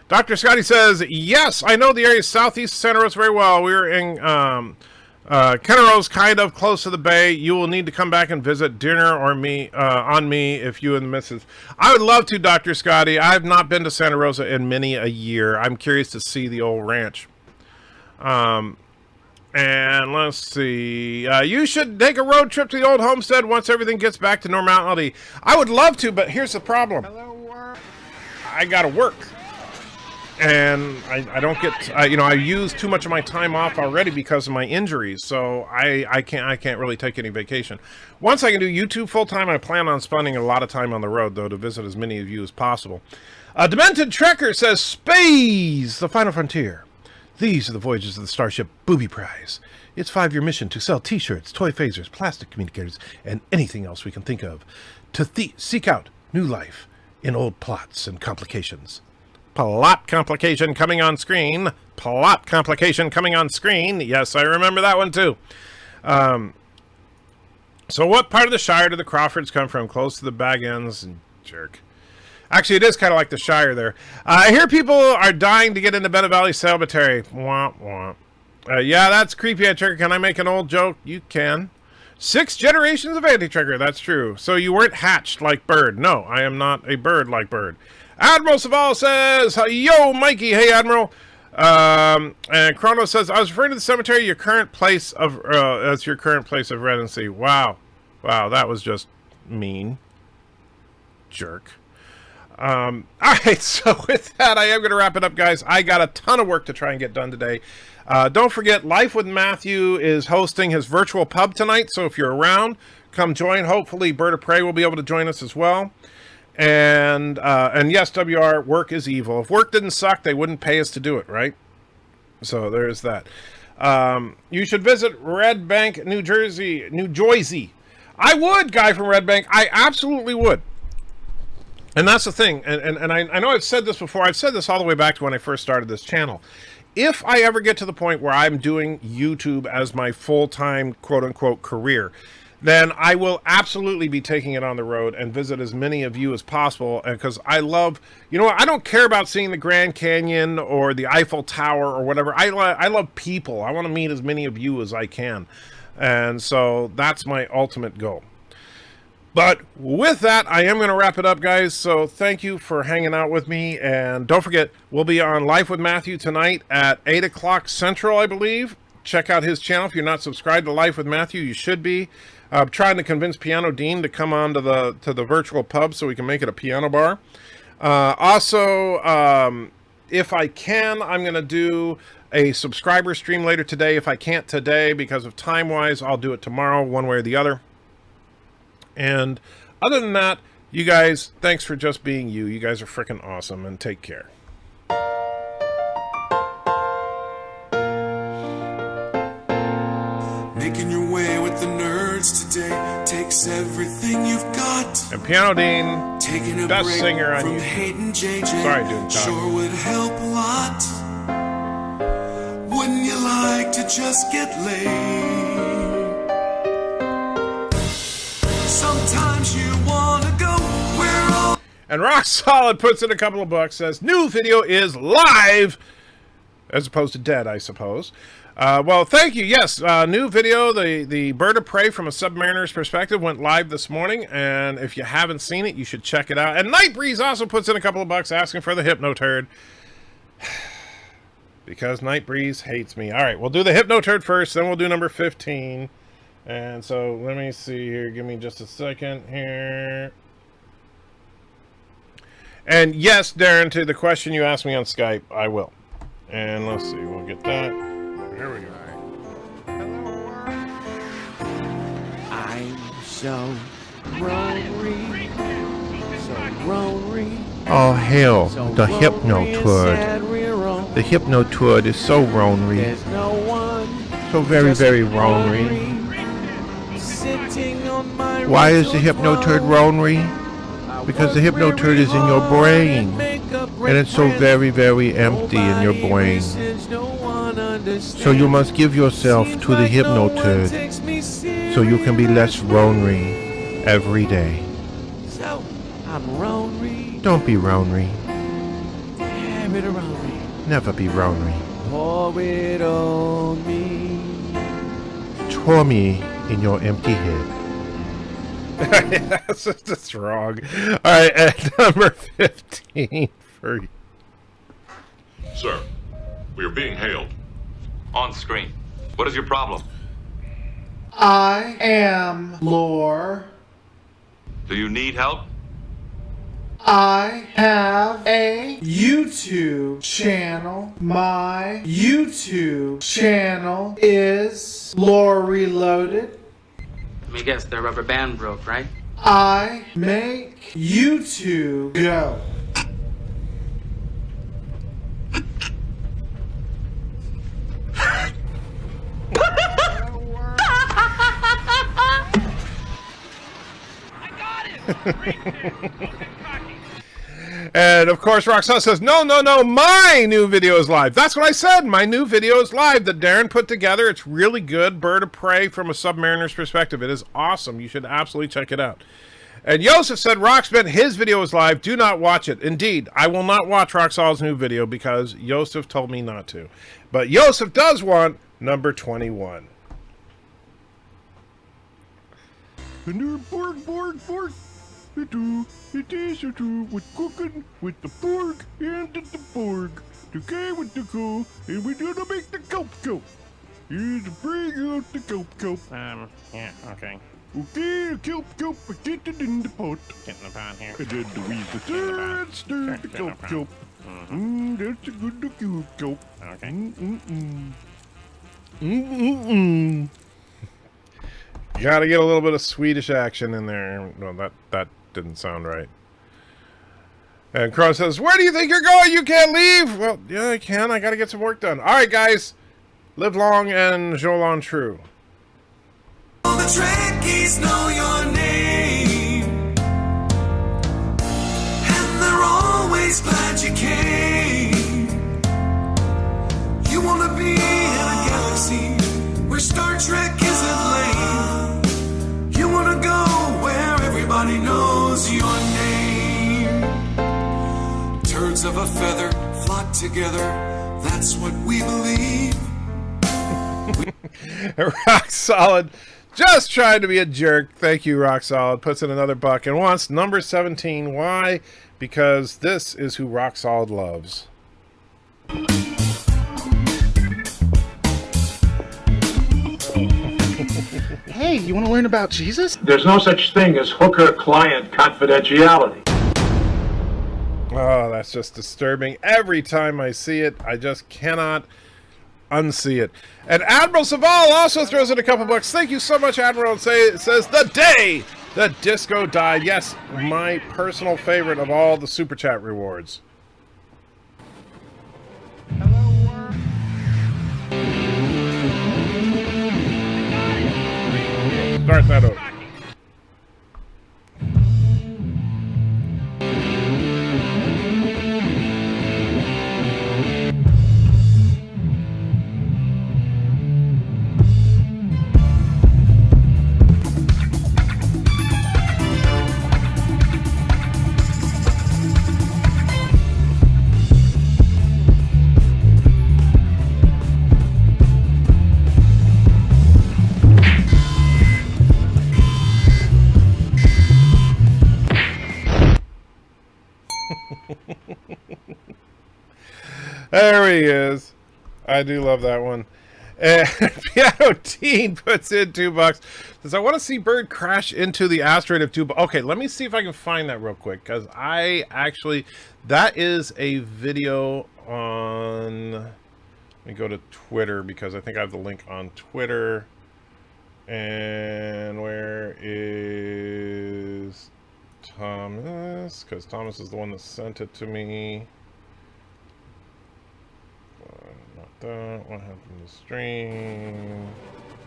Dr. Scotty says, yes, I know the area southeast of Santa Rosa very well. We were in Kenneros, kind of close to the bay. You will need to come back and visit dinner or on me if you and the missus. I would love to, Dr. Scotty. I have not been to Santa Rosa in many a year. I'm curious to see the old ranch. And let's see. You should take a road trip to the old homestead once everything gets back to normality. I would love to, but here's the problem. I gotta work. And I don't get, I use too much of my time off already because of my injuries. So I can't really take any vacation. Once I can do YouTube full time, I plan on spending a lot of time on the road, though, to visit as many of you as possible. Demented Trekker says, Space, the final frontier. These are the voyages of the Starship Booby Prize. Its 5-year mission to sell t-shirts, toy phasers, plastic communicators, and anything else we can think of to seek out new life in old plots and complications. Plot complication coming on screen. Plot complication coming on screen. Yes, I remember that one too. So what part of the Shire do the Crawfords come from? Close to the bag ends and jerk. Actually, it is kind of like the Shire there. I hear people are dying to get into Bennett Valley Cemetery. Womp womp. Yeah, that's creepy, Trigger. Can I make an old joke? You can. 6 generations of Anti-Trigger. That's true. So you weren't hatched like Bird. No, I am not a bird like Bird. Admiral Saval says, yo, Mikey. Hey, Admiral. And Chrono says, I was referring to the cemetery, your current place of, as your current place of residency. Wow. Wow, that was just mean. Jerk. All right, so with that, I am going to wrap it up, guys. I got a ton of work to try and get done today. Don't forget, Life with Matthew is hosting his virtual pub tonight, so if you're around, come join. Hopefully, Bird of Prey will be able to join us as well. And yes, WR, work is evil. If work didn't suck, they wouldn't pay us to do it, right? So there's that. You should visit Red Bank, New Jersey. I would, guy from Red Bank. I absolutely would. And that's the thing, and I know I've said this before. I've said this all the way back to when I first started this channel. If I ever get to the point where I'm doing YouTube as my full-time, quote-unquote, career, then I will absolutely be taking it on the road and visit as many of you as possible. And because I love, you know what, I don't care about seeing the Grand Canyon or the Eiffel Tower or whatever. I love people. I want to meet as many of you as I can. And so that's my ultimate goal. But with that, I am going to wrap it up, guys. So thank you for hanging out with me. And don't forget, we'll be on Life with Matthew tonight at 8 o'clock Central, I believe. Check out his channel. If you're not subscribed to Life with Matthew, you should be. I'm trying to convince Pianodean to come on to the virtual pub so we can make it a piano bar. Also, if I can, I'm going to do a subscriber stream later today. If I can't today, because of time-wise, I'll do it tomorrow, one way or the other. And other than that, you guys, thanks for just being you. You guys are freaking awesome, and take care. Making your way with the nerds today takes It's everything you've got. And Pianodean, Taking a best break singer on from YouTube. hating JJ. Sorry, dude. Sure would help a lot. Wouldn't you like to just get laid? Sometimes you wanna go where all. And Rock Solid puts in a couple of bucks, says, new video is live, as opposed to dead, I suppose. Well, thank you. Yes, new video, the Bird of Prey from a Submariner's Perspective went live this morning, and if you haven't seen it, you should check it out. And Night Breeze also puts in a couple of bucks asking for the Hypno Turd. Because Night Breeze hates me. All right, we'll do the Hypno Turd first, then we'll do number 15. And so, let me see here. Give me just a second here. And yes, Darren, to the question you asked me on Skype, I will. And let's see, we'll get that. There we go. I'm so ronery, so ronery. Oh hell, So the Hypno lonely and Turd. sad we're on. The Hypno Turd is so ronery. There's no one. So very, just very ronery. Sitting on my Why is the wrinkled Hypno Turd throne. ronery? Because the Hypno Turd is in your brain. And it's so very, very empty in your brain. So you must give yourself to the Hypno Turd so you can be less ronery every day. So I'm ronery. Don't be ronery. Have it around me. Never be ronery. Pour it on me. Tore me in your empty head. That's just wrong. All right, at number 15 for you. Sir, we are being hailed. On screen. What is your problem? I am lore. Do you need help? I have a YouTube channel. My YouTube channel is Lore Reloaded. Let me guess, their rubber band broke, right? I make YouTube go. And of course, Roxanne says, no, my new video is live. That's what I said. My new video is live that Darren put together. It's really good. Bird of Prey from a Submariner's Perspective. It is awesome. You should absolutely check it out. And Joseph said, Roxman, his video is live. Do not watch it. Indeed, I will not watch Roxal's new video because Joseph told me not to. But Joseph does want number 21. It is true with cooking with the pork and the pork. Okay, with the cool, and we're gonna make the cope. Here's bring out the cope. Yeah, okay. Okay, cope, get it in the pot. Get in the pot here. And then we stir the cope. That's a good cope. Okay. You gotta get a little bit of Swedish action in there. No, that didn't sound right. And Crow says, where do you think you're going? You can't leave. Well, yeah, I can. I gotta get some work done. All right, guys. Live long and Jolan true. All the trekkies know your name, and they're always glad you came. You wanna be in a galaxy where Star Trek isn't lame. You wanna go where everybody knows your name. Turds of a feather flock together, that's what we believe. Rock Solid, just trying to be a jerk. Thank you, Rock Solid. Puts in another buck and wants number 17. Why? Because this is who Rock Solid loves. Hey, you want to learn about Jesus? There's no such thing as hooker-client confidentiality. Oh, that's just disturbing. Every time I see it, I just cannot unsee it. And Admiral Saval also throws in a couple bucks. Thank you so much, Admiral. It says, the day the disco died. Yes, my personal favorite of all the Super Chat rewards. Start that over. There he is. I do love that one. And Pianodean puts in $2. Says, I want to see bird crash into the asteroid of $2. Okay, let me see if I can find that real quick, because I actually, that is a video on, let me go to Twitter, because I think I have the link on Twitter. And where is Thomas? Because Thomas is the one that sent it to me. Not that. What happened to stream?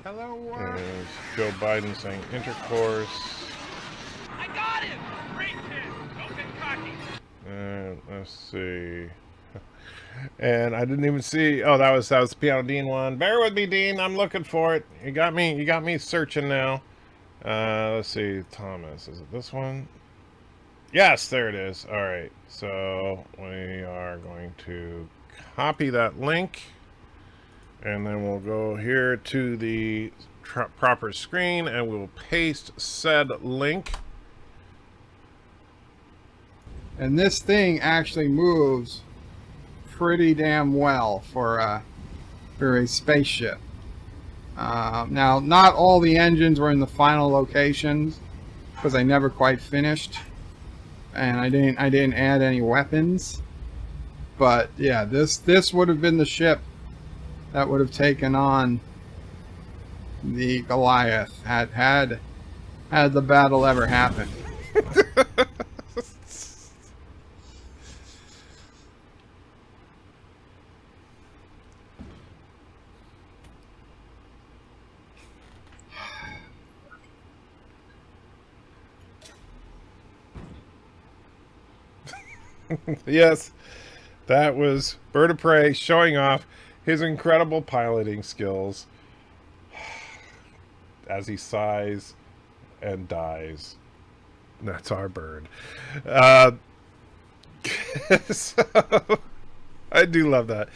Hello, world. There's Joe Biden saying intercourse. I got him! Great kid! Don't get cocky! And let's see. And I didn't even see. Oh, that was the Pianodean one. Bear with me, Dean. I'm looking for it. You got me searching now. Let's see. Thomas, is it this one? Yes, there it is. All right. So we are going to copy that link, and then we'll go here to the proper screen, and we'll paste said link. And this thing actually moves pretty damn well for a spaceship. Now, not all the engines were in the final locations because I never quite finished, and I didn't add any weapons. But yeah, this would have been the ship that would have taken on the Goliath had the battle ever happened. Yes, that was Bird of Prey showing off his incredible piloting skills as he sighs and dies. That's our bird. So, I do love that.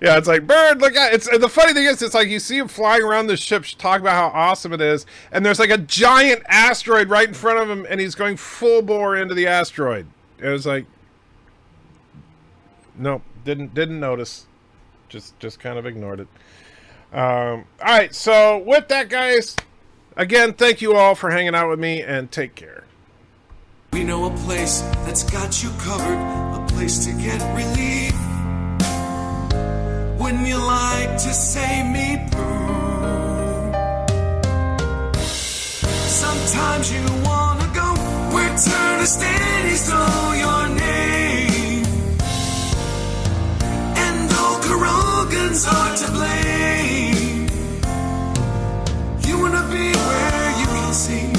Yeah, it's like, bird, look at it's. And the funny thing is, it's like you see him flying around the ship, talking about how awesome it is, and there's like a giant asteroid right in front of him, and he's going full bore into the asteroid. It was like, nope, didn't notice. Just kind of ignored it. All right, so with that, guys, again, thank you all for hanging out with me, and take care. We know a place that's got you covered, a place to get relief. Wouldn't you like to say me poo? Sometimes you wanna go where turn steady, so your name. And all Kurogans are to blame. You wanna be where you can see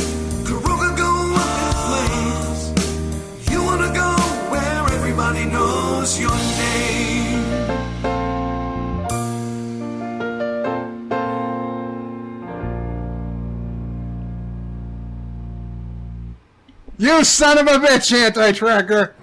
Kuroga go up in flames. You wanna go where everybody knows your name. You son of a bitch, anti-tracker!